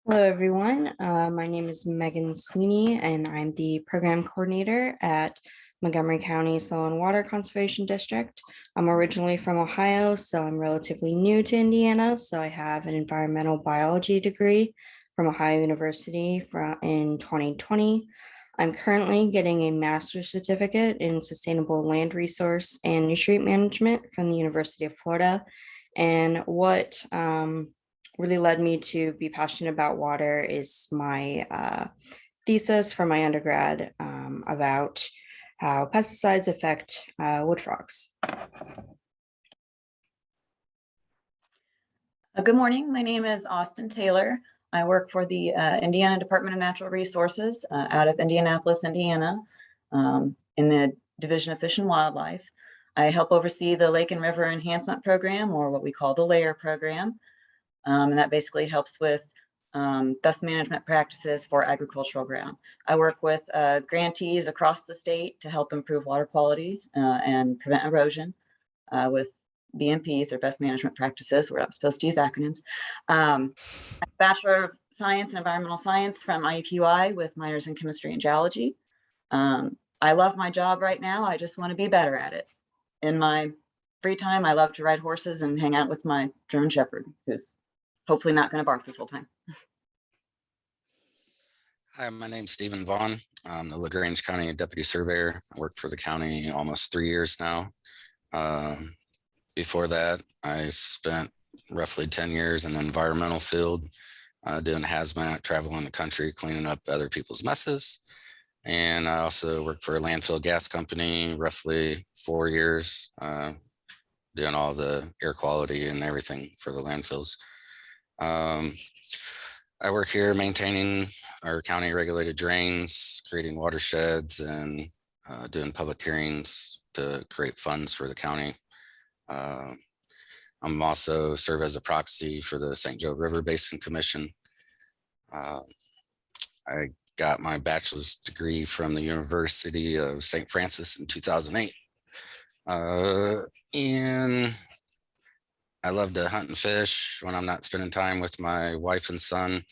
Hello, everyone. My name is Megan Sweeney, and I'm the program coordinator at Montgomery County Soil and Water Conservation District. I'm originally from Ohio, so I'm relatively new to Indiana. So I have an environmental biology degree from Ohio University in 2020. I'm currently getting a master's certificate in sustainable land resource and nutrient management from the University of Florida. And what really led me to be passionate about water is my thesis for my undergrad about how pesticides affect wood frogs. Good morning. My name is Austin Taylor. I work for the Indiana Department of Natural Resources out of Indianapolis, Indiana, in the Division of Fish and Wildlife. I help oversee the Lake and River Enhancement Program, or what we call the LAYER program. And that basically helps with best management practices for agricultural ground. I work with grantees across the state to help improve water quality and prevent erosion with BMPs, or best management practices. We're not supposed to use acronyms. Bachelor of Science in Environmental Science from IUPUI with minors in chemistry and geology. I love my job right now. I just want to be better at it. In my free time, I love to ride horses and hang out with my German Shepherd, who's hopefully not going to bark this whole time. Hi, my name's Stephen Vaughn. I'm the LaGrange County Deputy Surveyor. I worked for the county almost 3 years now. Before that, I spent roughly 10 years in the environmental field, doing hazmat, traveling the country, cleaning up other people's messes. And I also worked for a landfill gas company, roughly 4 years, doing all the air quality and everything for the landfills. I work here maintaining our county regulated drains, creating watersheds, and doing public hearings to create funds for the county. I'm also serve as a proxy for the St. Joe River Basin Commission. I got my bachelor's degree from the University of St. Francis in 2008. And I love to hunt and fish when I'm not spending time with my wife and son.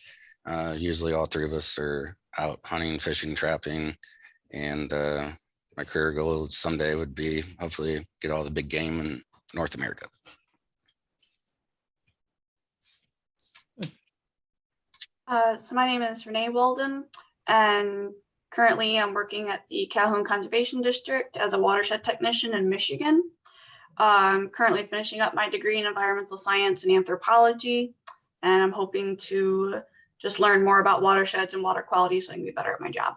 Usually all three of us are out hunting, fishing, trapping, and my career goal someday would be hopefully get all the big game in North America. So my name is Renee Walden, and currently I'm working at the Calhoun Conservation District as a watershed technician in Michigan. I'm currently finishing up my degree in environmental science and anthropology, and I'm hoping to just learn more about watersheds and water quality so I can be better at my job.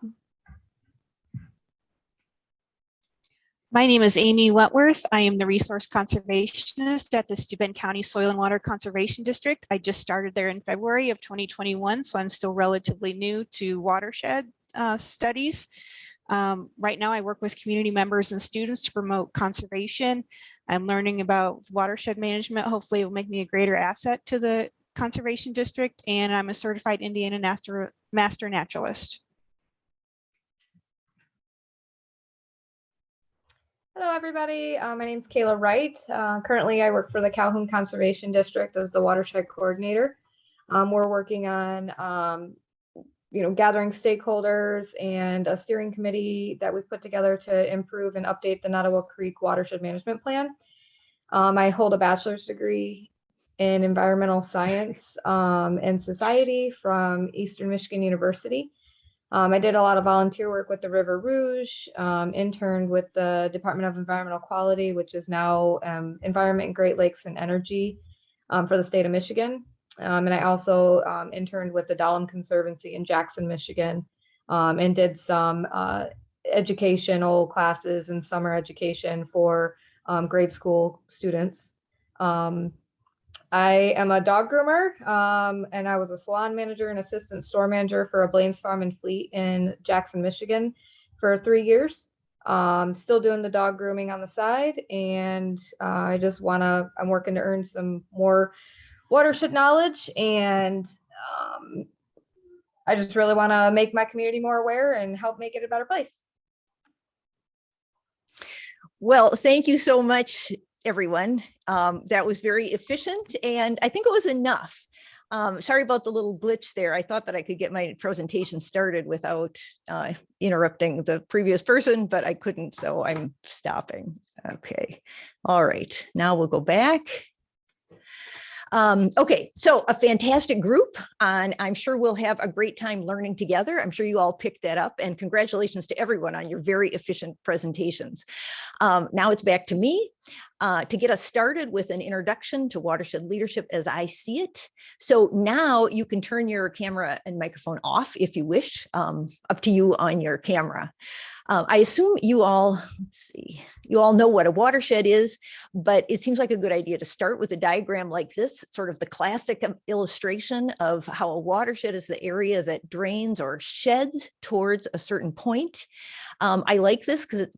My name is Amy Wentworth. I am the resource conservationist at the Steuben County Soil and Water Conservation District. I just started there in February of 2021, so I'm still relatively new to watershed studies. Right now I work with community members and students to promote conservation. I'm learning about watershed management. Hopefully it will make me a greater asset to the conservation district, and I'm a certified Indiana master naturalist. Hello, everybody. My name is Kayla Wright. Currently, I work for the Calhoun Conservation District as the watershed coordinator. We're working on, gathering stakeholders and a steering committee that we've put together to improve and update the Nottawa Creek Watershed Management Plan. I hold a bachelor's degree in environmental science and society from Eastern Michigan University. I did a lot of volunteer work with the River Rouge, interned with the Department of Environmental Quality, which is now Environment, Great Lakes, and Energy for the state of Michigan. And I also interned with the Dahlem Conservancy in Jackson, Michigan, and did some educational classes and summer education for grade school students. I am a dog groomer, and I was a salon manager and assistant store manager for a Blaine's Farm and Fleet in Jackson, Michigan for 3 years. Still doing the dog grooming on the side, and I'm working to earn some more watershed knowledge, and I just really want to make my community more aware and help make it a better place. Well, thank you so much, everyone. That was very efficient, and I think it was enough. Sorry about the little glitch there. I thought that I could get my presentation started without interrupting the previous person, but I couldn't, so I'm stopping. Okay. All right. Now we'll go back. Okay, so a fantastic group, and I'm sure we'll have a great time learning together. I'm sure you all picked that up, and congratulations to everyone on your very efficient presentations. Now it's back to me to get us started with an introduction to watershed leadership as I see it. So now you can turn your camera and microphone off if you wish, up to you on your camera. I assume you all know what a watershed is, but it seems like a good idea to start with a diagram like this, sort of the classic illustration of how a watershed is the area that drains or sheds towards a certain point. I like this because it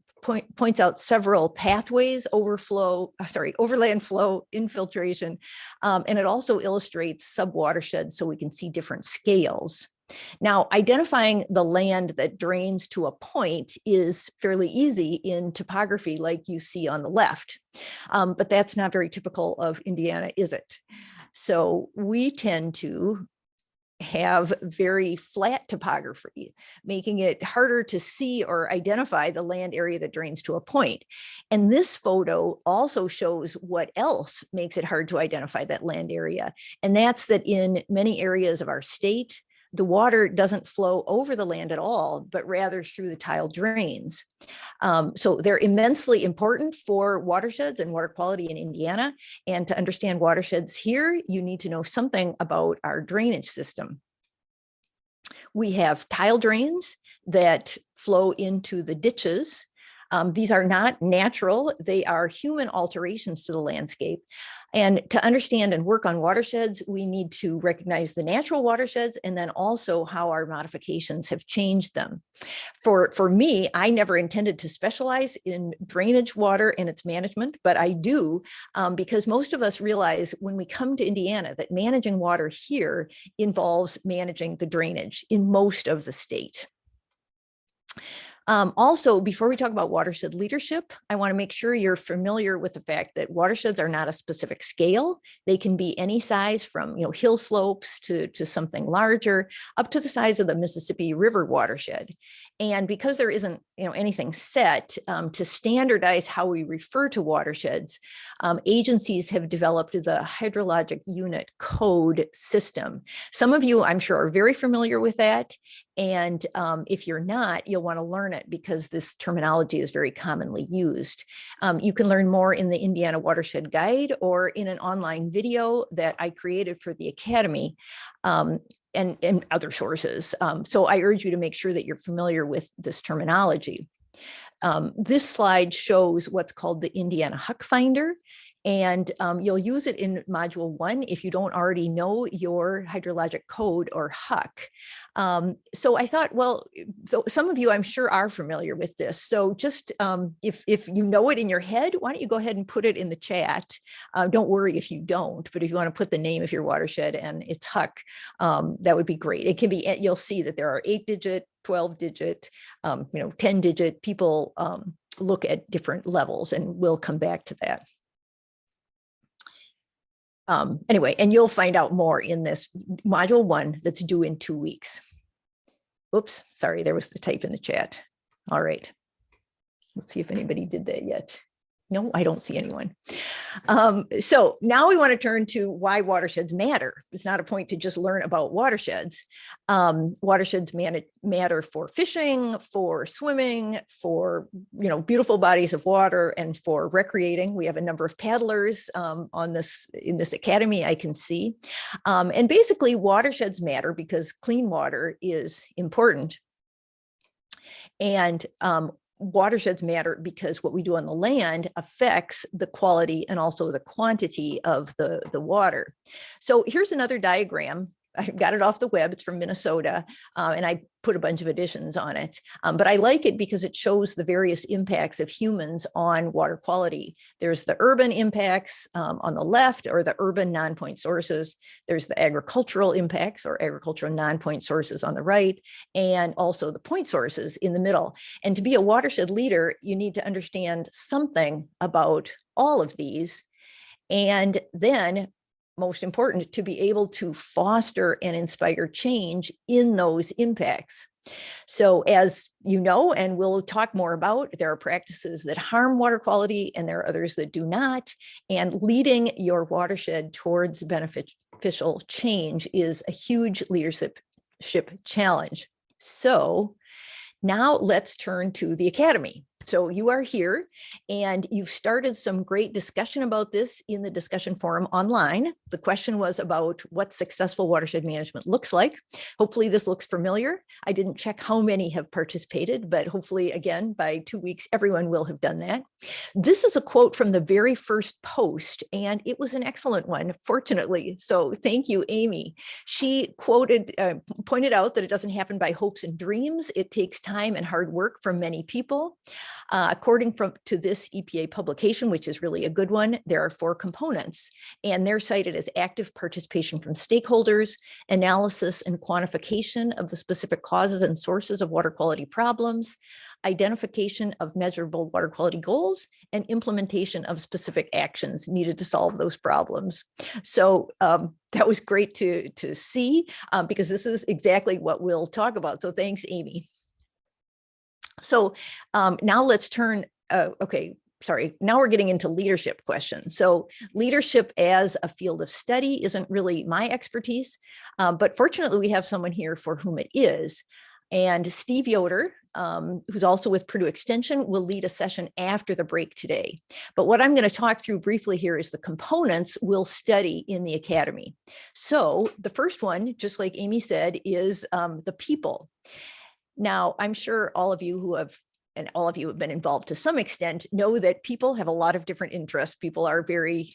points out several pathways, overland flow, infiltration, and it also illustrates subwatersheds so we can see different scales. Now, identifying the land that drains to a point is fairly easy in topography like you see on the left, but that's not very typical of Indiana, is it? So we tend to have very flat topography, making it harder to see or identify the land area that drains to a point. And this photo also shows what else makes it hard to identify that land area. And that's that in many areas of our state, the water doesn't flow over the land at all, but rather through the tile drains. So they're immensely important for watersheds and water quality in Indiana. And to understand watersheds here, you need to know something about our drainage system. We have tile drains that flow into the ditches. These are not natural, they are human alterations to the landscape. And to understand and work on watersheds, we need to recognize the natural watersheds and then also how our modifications have changed them. For me, I never intended to specialize in drainage water and its management, but I do because most of us realize when we come to Indiana that managing water here involves managing the drainage in most of the state. Also, before we talk about watershed leadership, I want to make sure you're familiar with the fact that watersheds are not a specific scale. They can be any size from hill slopes to something larger, up to the size of the Mississippi River watershed. And because there isn't anything set to standardize how we refer to watersheds, agencies have developed the hydrologic unit code system. Some of you, I'm sure, are very familiar with that. And if you're not, you'll want to learn it because this terminology is very commonly used. You can learn more in the Indiana Watershed Guide or in an online video that I created for the Academy and other sources. So I urge you to make sure that you're familiar with this terminology. This slide shows what's called the Indiana Huck Finder. And you'll use it in module 1 if you don't already know your hydrologic code or HUC. So I thought, well, so some of you I'm sure are familiar with this. So just if you know it in your head, why don't you go ahead and put it in the chat? Don't worry if you don't, but if you want to put the name of your watershed and its HUC, that would be great. It can be, you'll see that there are 8-digit, 12-digit, 10-digit. People look at different levels, and we'll come back to that. Anyway, and you'll find out more in this module 1 that's due in 2 weeks. Oops, sorry, there was the type in the chat. All right, let's see if anybody did that yet. No, I don't see anyone. So now we want to turn to why watersheds matter. It's not a point to just learn about watersheds. Watersheds matter for fishing, for swimming, for beautiful bodies of water, and for recreating. We have a number of paddlers in this academy, I can see. And basically, watersheds matter because clean water is important. And watersheds matter because what we do on the land affects the quality and also the quantity of the water. So here's another diagram. I got it off the web. It's from Minnesota, and I put a bunch of additions on it. But I like it because it shows the various impacts of humans on water quality. There's the urban impacts on the left, or the urban non-point sources. There's the agricultural impacts or agricultural non-point sources on the right, and also the point sources in the middle. And to be a watershed leader, you need to understand something about all of these. And then, most important, to be able to foster and inspire change in those impacts. So as you know, and we'll talk more about, there are practices that harm water quality and there are others that do not. And leading your watershed towards beneficial change is a huge leadership challenge. So now let's turn to the Academy. So you are here and you've started some great discussion about this in the discussion forum online. The question was about what successful watershed management looks like. Hopefully this looks familiar. I didn't check how many have participated, but hopefully again, by 2 weeks, everyone will have done that. This is a quote from the very first post, and it was an excellent one, fortunately. So thank you, Amy. She pointed out that it doesn't happen by hopes and dreams. It takes time and hard work from many people. According to this EPA publication, which is really a good one, there are 4 components, and they're cited as active participation from stakeholders, analysis and quantification of the specific causes and sources of water quality problems, identification of measurable water quality goals, and implementation of specific actions needed to solve those problems. So that was great to see because this is exactly what we'll talk about. So thanks, Amy. So now let's turn, okay, sorry, now we're getting into leadership questions. So leadership as a field of study isn't really my expertise, but fortunately we have someone here for whom it is. And Steve Yoder, who's also with Purdue Extension, will lead a session after the break today. But what I'm going to talk through briefly here is the components we'll study in the academy. So the first one, just like Amy said, is the people. Now, I'm sure all of you who have been involved to some extent know that people have a lot of different interests. People are very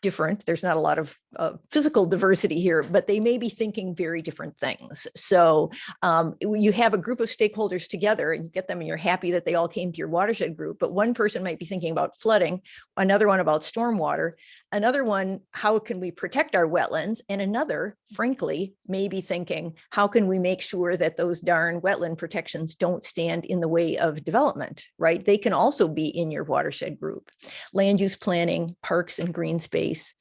different. There's not a lot of physical diversity here, but they may be thinking very different things. So you have a group of stakeholders together and you get them and you're happy that they all came to your watershed group, but one person might be thinking about flooding, another one about stormwater, another one, how can we protect our wetlands? And another, frankly, may be thinking, how can we make sure that those darn wetland protections don't stand in the way of development, right? They can also be in your watershed group. Land use planning, parks and green space.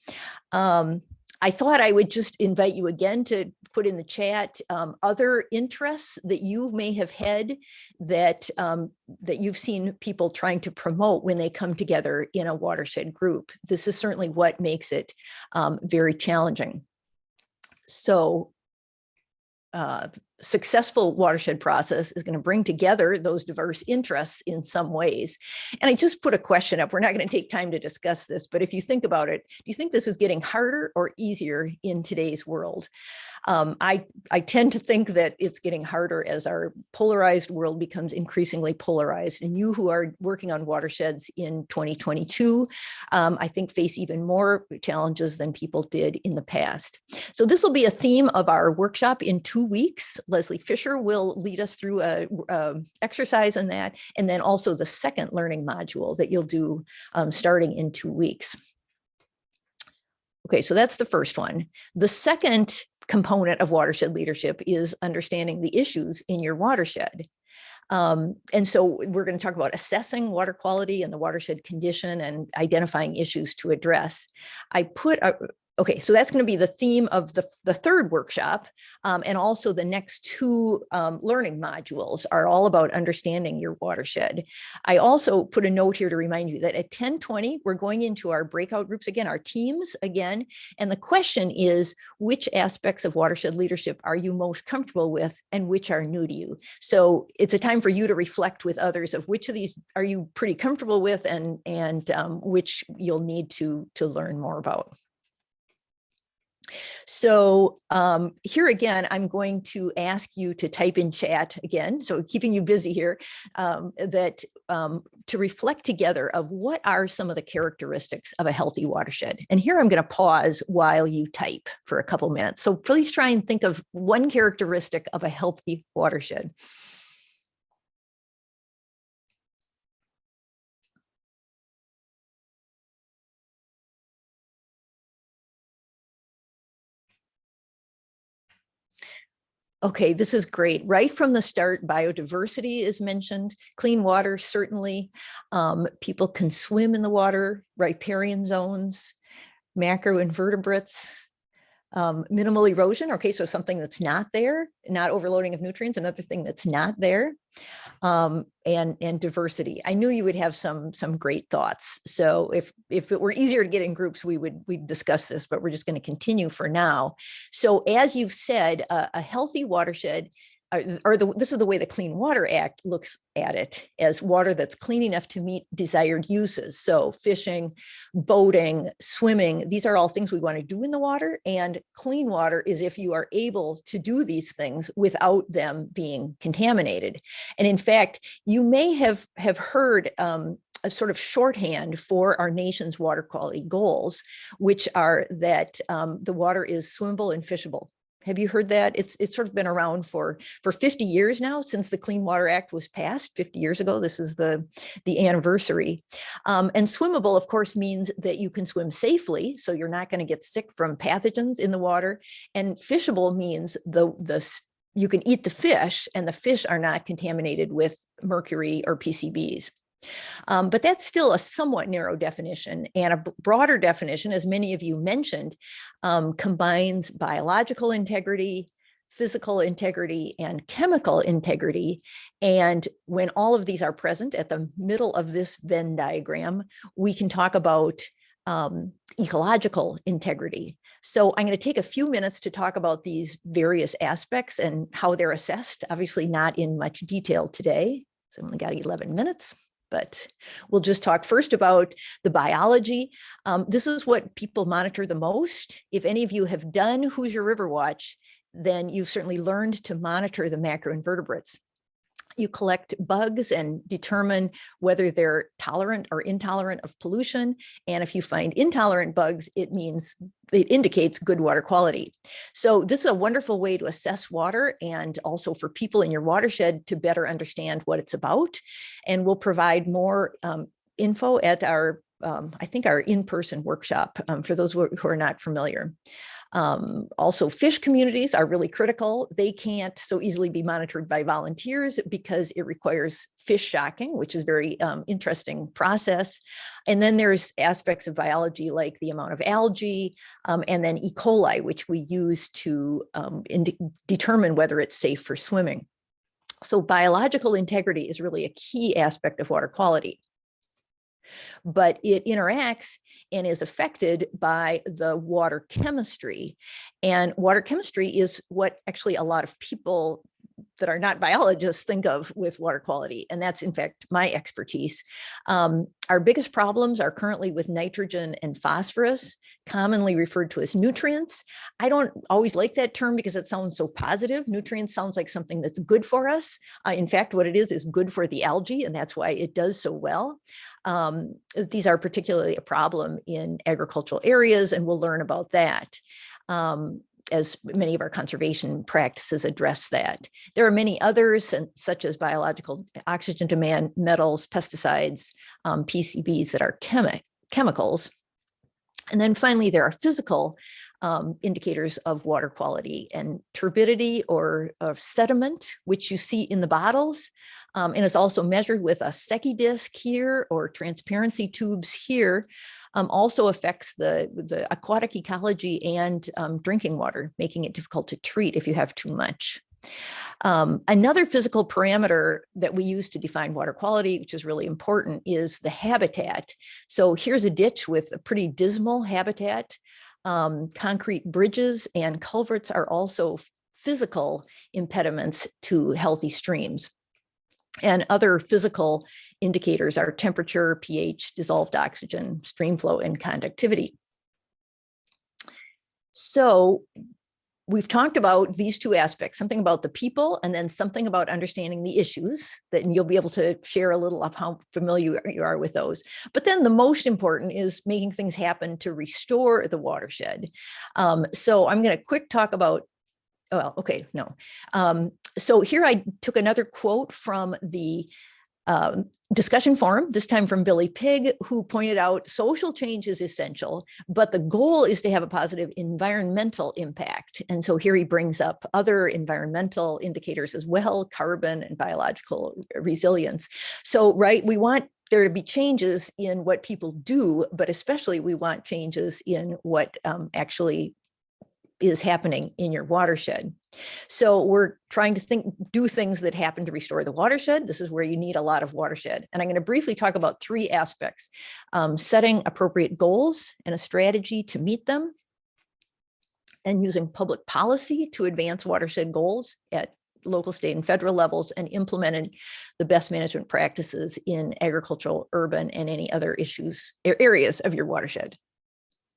I thought I would just invite you again to put in the chat other interests that you may have had that you've seen people trying to promote when they come together in a watershed group. This is certainly what makes it very challenging. So successful watershed process is going to bring together those diverse interests in some ways. And I just put a question up. We're not going to take time to discuss this, but if you think about it, do you think this is getting harder or easier in today's world? I tend to think that it's getting harder as our polarized world becomes increasingly polarized. And you who are working on watersheds in 2022, I think face even more challenges than people did in the past. So this will be a theme of our workshop in 2 weeks. Leslie Fisher will lead us through a exercise on that, and then also the second learning module that you'll do starting in 2 weeks. Okay, so that's the first one. The second component of watershed leadership is understanding the issues in your watershed. And so we're going to talk about assessing water quality and the watershed condition and identifying issues to address. Okay, so that's going to be the theme of the third workshop, and also the next 2 learning modules are all about understanding your watershed. I also put a note here to remind you that at 10:20, we're going into our breakout groups again, our teams again, and the question is, which aspects of watershed leadership are you most comfortable with and which are new to you? So it's a time for you to reflect with others of which of these are you pretty comfortable with and which you'll need to learn more about. So here again, I'm going to ask you to type in chat again, so keeping you busy here, to reflect together of what are some of the characteristics of a healthy watershed. And here I'm going to pause while you type for a couple minutes. So please try and think of one characteristic of a healthy watershed. Okay, this is great. Right from the start, biodiversity is mentioned, clean water, certainly. People can swim in the water, riparian zones, macroinvertebrates, minimal erosion. Okay, so something that's not there, not overloading of nutrients, another thing that's not there, and diversity. I knew you would have some great thoughts. So if it were easier to get in groups, we'd discuss this, but we're just going to continue for now. So as you've said, a healthy watershed, this is the way the Clean Water Act looks at it, as water that's clean enough to meet desired uses. So fishing, boating, swimming, these are all things we want to do in the water. And clean water is if you are able to do these things without them being contaminated. And in fact, you may have heard a sort of shorthand for our nation's water quality goals, which are that the water is swimmable and fishable. Have you heard that? It's sort of been around for 50 years now, since the Clean Water Act was passed 50 years ago. This is the anniversary. And swimmable, of course, means that you can swim safely, so you're not going to get sick from pathogens in the water. And fishable means you can eat the fish, and the fish are not contaminated with mercury or PCBs. But that's still a somewhat narrow definition, and a broader definition, as many of you mentioned, combines biological integrity, physical integrity, and chemical integrity. And when all of these are present at the middle of this Venn diagram, we can talk about ecological integrity. So I'm going to take a few minutes to talk about these various aspects and how they're assessed, obviously not in much detail today. So I only got 11 minutes. But we'll just talk first about the biology. This is what people monitor the most. If any of you have done Hoosier River Watch, then you've certainly learned to monitor the macroinvertebrates. You collect bugs and determine whether they're tolerant or intolerant of pollution. And if you find intolerant bugs, it indicates good water quality. So this is a wonderful way to assess water and also for people in your watershed to better understand what it's about. And we'll provide more info at our, I think our in-person workshop for those who are not familiar. Also, fish communities are really critical. They can't so easily be monitored by volunteers because it requires fish shocking, which is a very interesting process. And then there's aspects of biology like the amount of algae and then E. coli, which we use to determine whether it's safe for swimming. So biological integrity is really a key aspect of water quality. But it interacts and is affected by the water chemistry. And water chemistry is what actually a lot of people that are not biologists think of with water quality. And that's in fact my expertise. Our biggest problems are currently with nitrogen and phosphorus, commonly referred to as nutrients. I don't always like that term because it sounds so positive. Nutrients sounds like something that's good for us. In fact, what it is good for the algae, and that's why it does so well. These are particularly a problem in agricultural areas, and we'll learn about that. As many of our conservation practices address that. There are many others, such as biological oxygen demand, metals, pesticides, PCBs that are chemicals. And then finally, there are physical indicators of water quality and turbidity or sediment, which you see in the bottles. And is also measured with a Secchi disc here or transparency tubes here. Also affects the aquatic ecology and drinking water, making it difficult to treat if you have too much. Another physical parameter that we use to define water quality, which is really important, is the habitat. So here's a ditch with a pretty dismal habitat. Concrete bridges and culverts are also physical impediments to healthy streams. And other physical indicators are temperature, pH, dissolved oxygen, stream flow, and conductivity. So we've talked about these two aspects, something about the people and then something about understanding the issues, that you'll be able to share a little of how familiar you are with those. But then the most important is making things happen to restore the watershed. So I'm going to quick talk about, well, okay, no. So here I took another quote from the discussion forum, this time from Billy Pigg, who pointed out social change is essential, but the goal is to have a positive environmental impact. And so here he brings up other environmental indicators as well, carbon and biological resilience. So, right, we want there to be changes in what people do, but especially we want changes in what actually is happening in your watershed. So we're trying to do things that happen to restore the watershed. This is where you need a lot of watershed. And I'm going to briefly talk about three aspects: setting appropriate goals and a strategy to meet them, and using public policy to advance watershed goals at local, state, and federal levels, and implementing the best management practices in agricultural, urban, and any other areas of your watershed.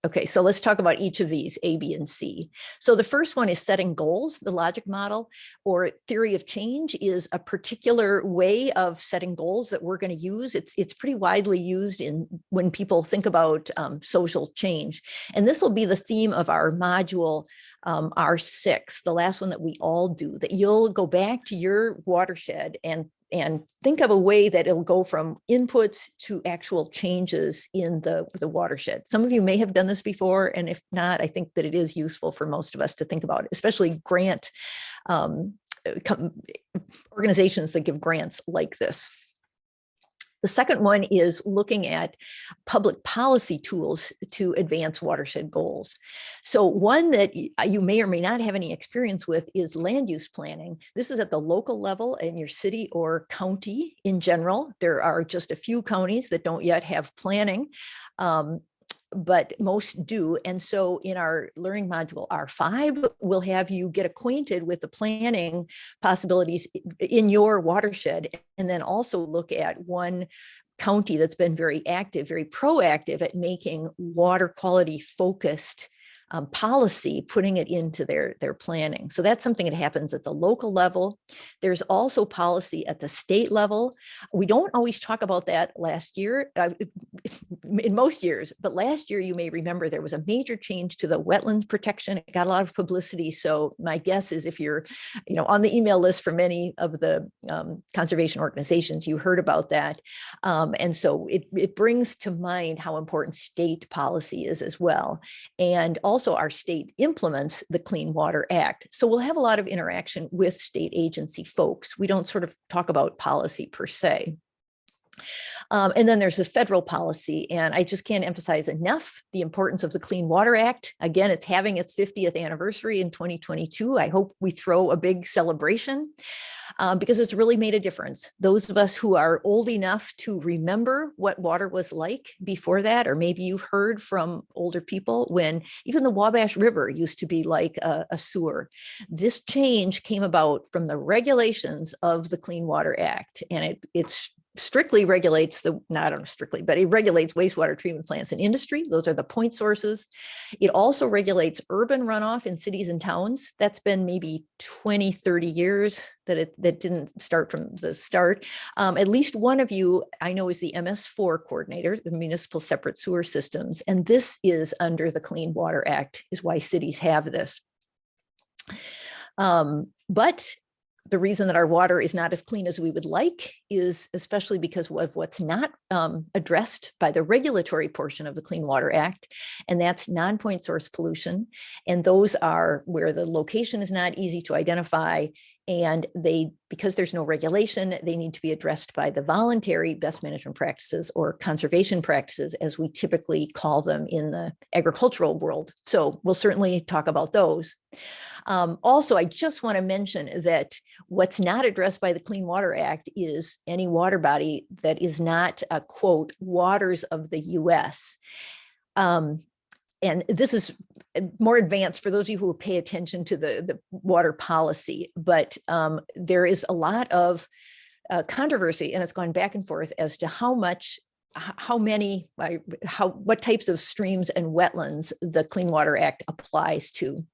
Okay, so let's talk about each of these, A, B, and C. So the first one is setting goals. The logic model or theory of change is a particular way of setting goals that we're going to use. It's pretty widely used when people think about social change. And this will be the theme of our module R6, the last one that we all do, that you'll go back to your watershed and think of a way that it'll go from inputs to actual changes in the watershed. Some of you may have done this before, and if not, I think that it is useful for most of us to think about it, especially grant organizations that give grants like this. The second one is looking at public policy tools to advance watershed goals. So one that you may or may not have any experience with is land use planning. This is at the local level in your city or county in general. There are just a few counties that don't yet have planning. But most do. And so in our learning module R5, we'll have you get acquainted with the planning possibilities in your watershed, and then also look at one county that's been very active, very proactive at making water quality focused policy, putting it into their planning. So that's something that happens at the local level. There's also policy at the state level. We don't always talk about that last year, in most years, but last year you may remember there was a major change to the wetlands protection. It got a lot of publicity. So my guess is if you're on the email list for many of the conservation organizations, you heard about that. And so it brings to mind how important state policy is as well. And also our state implements the Clean Water Act. So we'll have a lot of interaction with state agency folks. We don't sort of talk about policy per se. And then there's the federal policy, and I just can't emphasize enough the importance of the Clean Water Act. Again, it's having its 50th anniversary in 2022. I hope we throw a big celebration because it's really made a difference. Those of us who are old enough to remember what water was like before that, or maybe you've heard from older people when even the Wabash River used to be like a sewer. This change came about from the regulations of the Clean Water Act, and it's strictly regulates not strictly, but it regulates wastewater treatment plants and industry. Those are the point sources. It also regulates urban runoff in cities and towns. That's been maybe 20, 30 years that didn't start from the start. At least one of you I know is the MS4 coordinator, the Municipal Separate Sewer Systems. And this is under the Clean Water Act, is why cities have this. But the reason that our water is not as clean as we would like is especially because of what's not addressed by the regulatory portion of the Clean Water Act, and that's non-point source pollution. And those are where the location is not easy to identify, and because there's no regulation, they need to be addressed by the voluntary best management practices or conservation practices, as we typically call them in the agricultural world. So we'll certainly talk about those. Also, I just want to mention that what's not addressed by the Clean Water Act is any water body that is not, quote, waters of the US. And this is more advanced for those of you who pay attention to the water policy, but there is a lot of controversy, and it's gone back and forth as to what types of streams and wetlands the Clean Water Act applies to.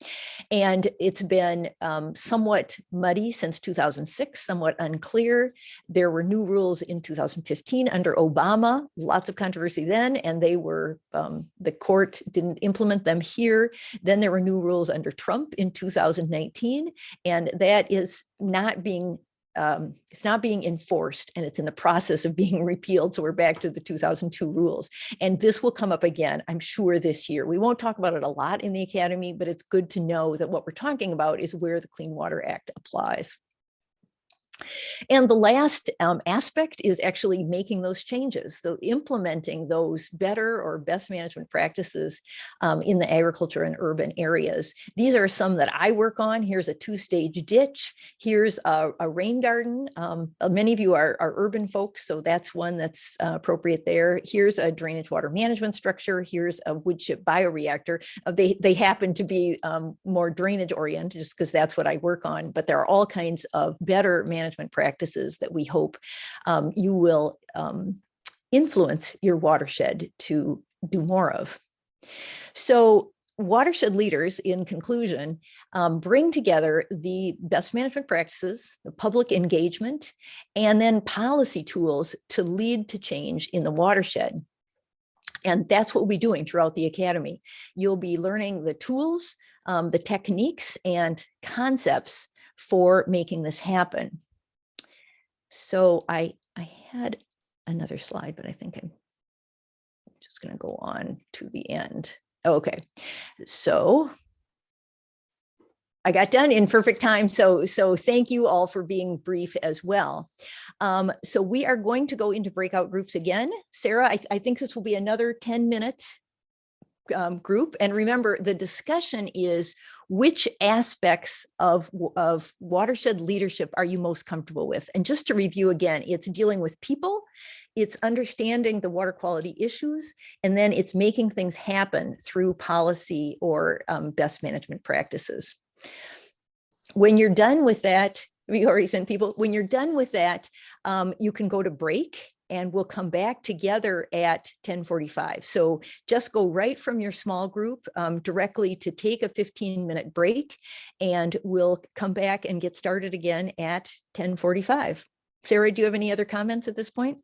And it's been somewhat muddy since 2006, somewhat unclear. There were new rules in 2015 under Obama, lots of controversy then, and they were, the court didn't implement them here. Then there were new rules under Trump in 2019, and that is not being it's not being enforced, and it's in the process of being repealed. So we're back to the 2002 rules. And this will come up again, I'm sure, this year. We won't talk about it a lot in the Academy, but it's good to know that what we're talking about is where the Clean Water Act applies. And the last aspect is actually making those changes, so implementing those better or best management practices in the agriculture and urban areas. These are some that I work on. Here's a 2-stage ditch. Here's a rain garden. Many of you are urban folks, so that's one that's appropriate there. Here's a drainage water management structure. Here's a wood chip bioreactor. They happen to be more drainage oriented just because that's what I work on, but there are all kinds of better management practices that we hope you will influence your watershed to do more of. So watershed leaders, in conclusion, bring together the best management practices, the public engagement, and then policy tools to lead to change in the watershed. And that's what we'll be doing throughout the Academy. You'll be learning the tools, the techniques, and concepts for making this happen. So I had another slide, but I think I'm just going to go on to the end. Okay, so I got done in perfect time. So thank you all for being brief as well. So we are going to go into breakout groups again. Sarah, I think this will be another 10-minute group. And remember, the discussion is which aspects of watershed leadership are you most comfortable with? And just to review again, it's dealing with people, it's understanding the water quality issues, and then it's making things happen through policy or best management practices. When you're done with that, we already sent people, when you're done with that, you can go to break and we'll come back together at 10:45. So just go right from your small group directly to take a 15-minute break, and we'll come back and get started again at 10:45. Sarah, do you have any other comments at this point?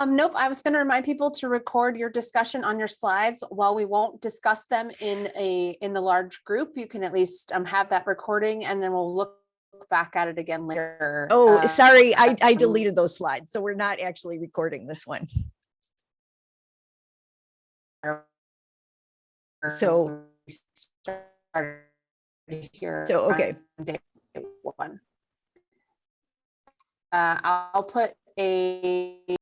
Nope, I was going to remind people to record your discussion on your slides. While we won't discuss them in the large group, you can at least have that recording, and then we'll look back at it again later. Oh, sorry, I deleted those slides, so we're not actually recording this one. So okay. I'll put a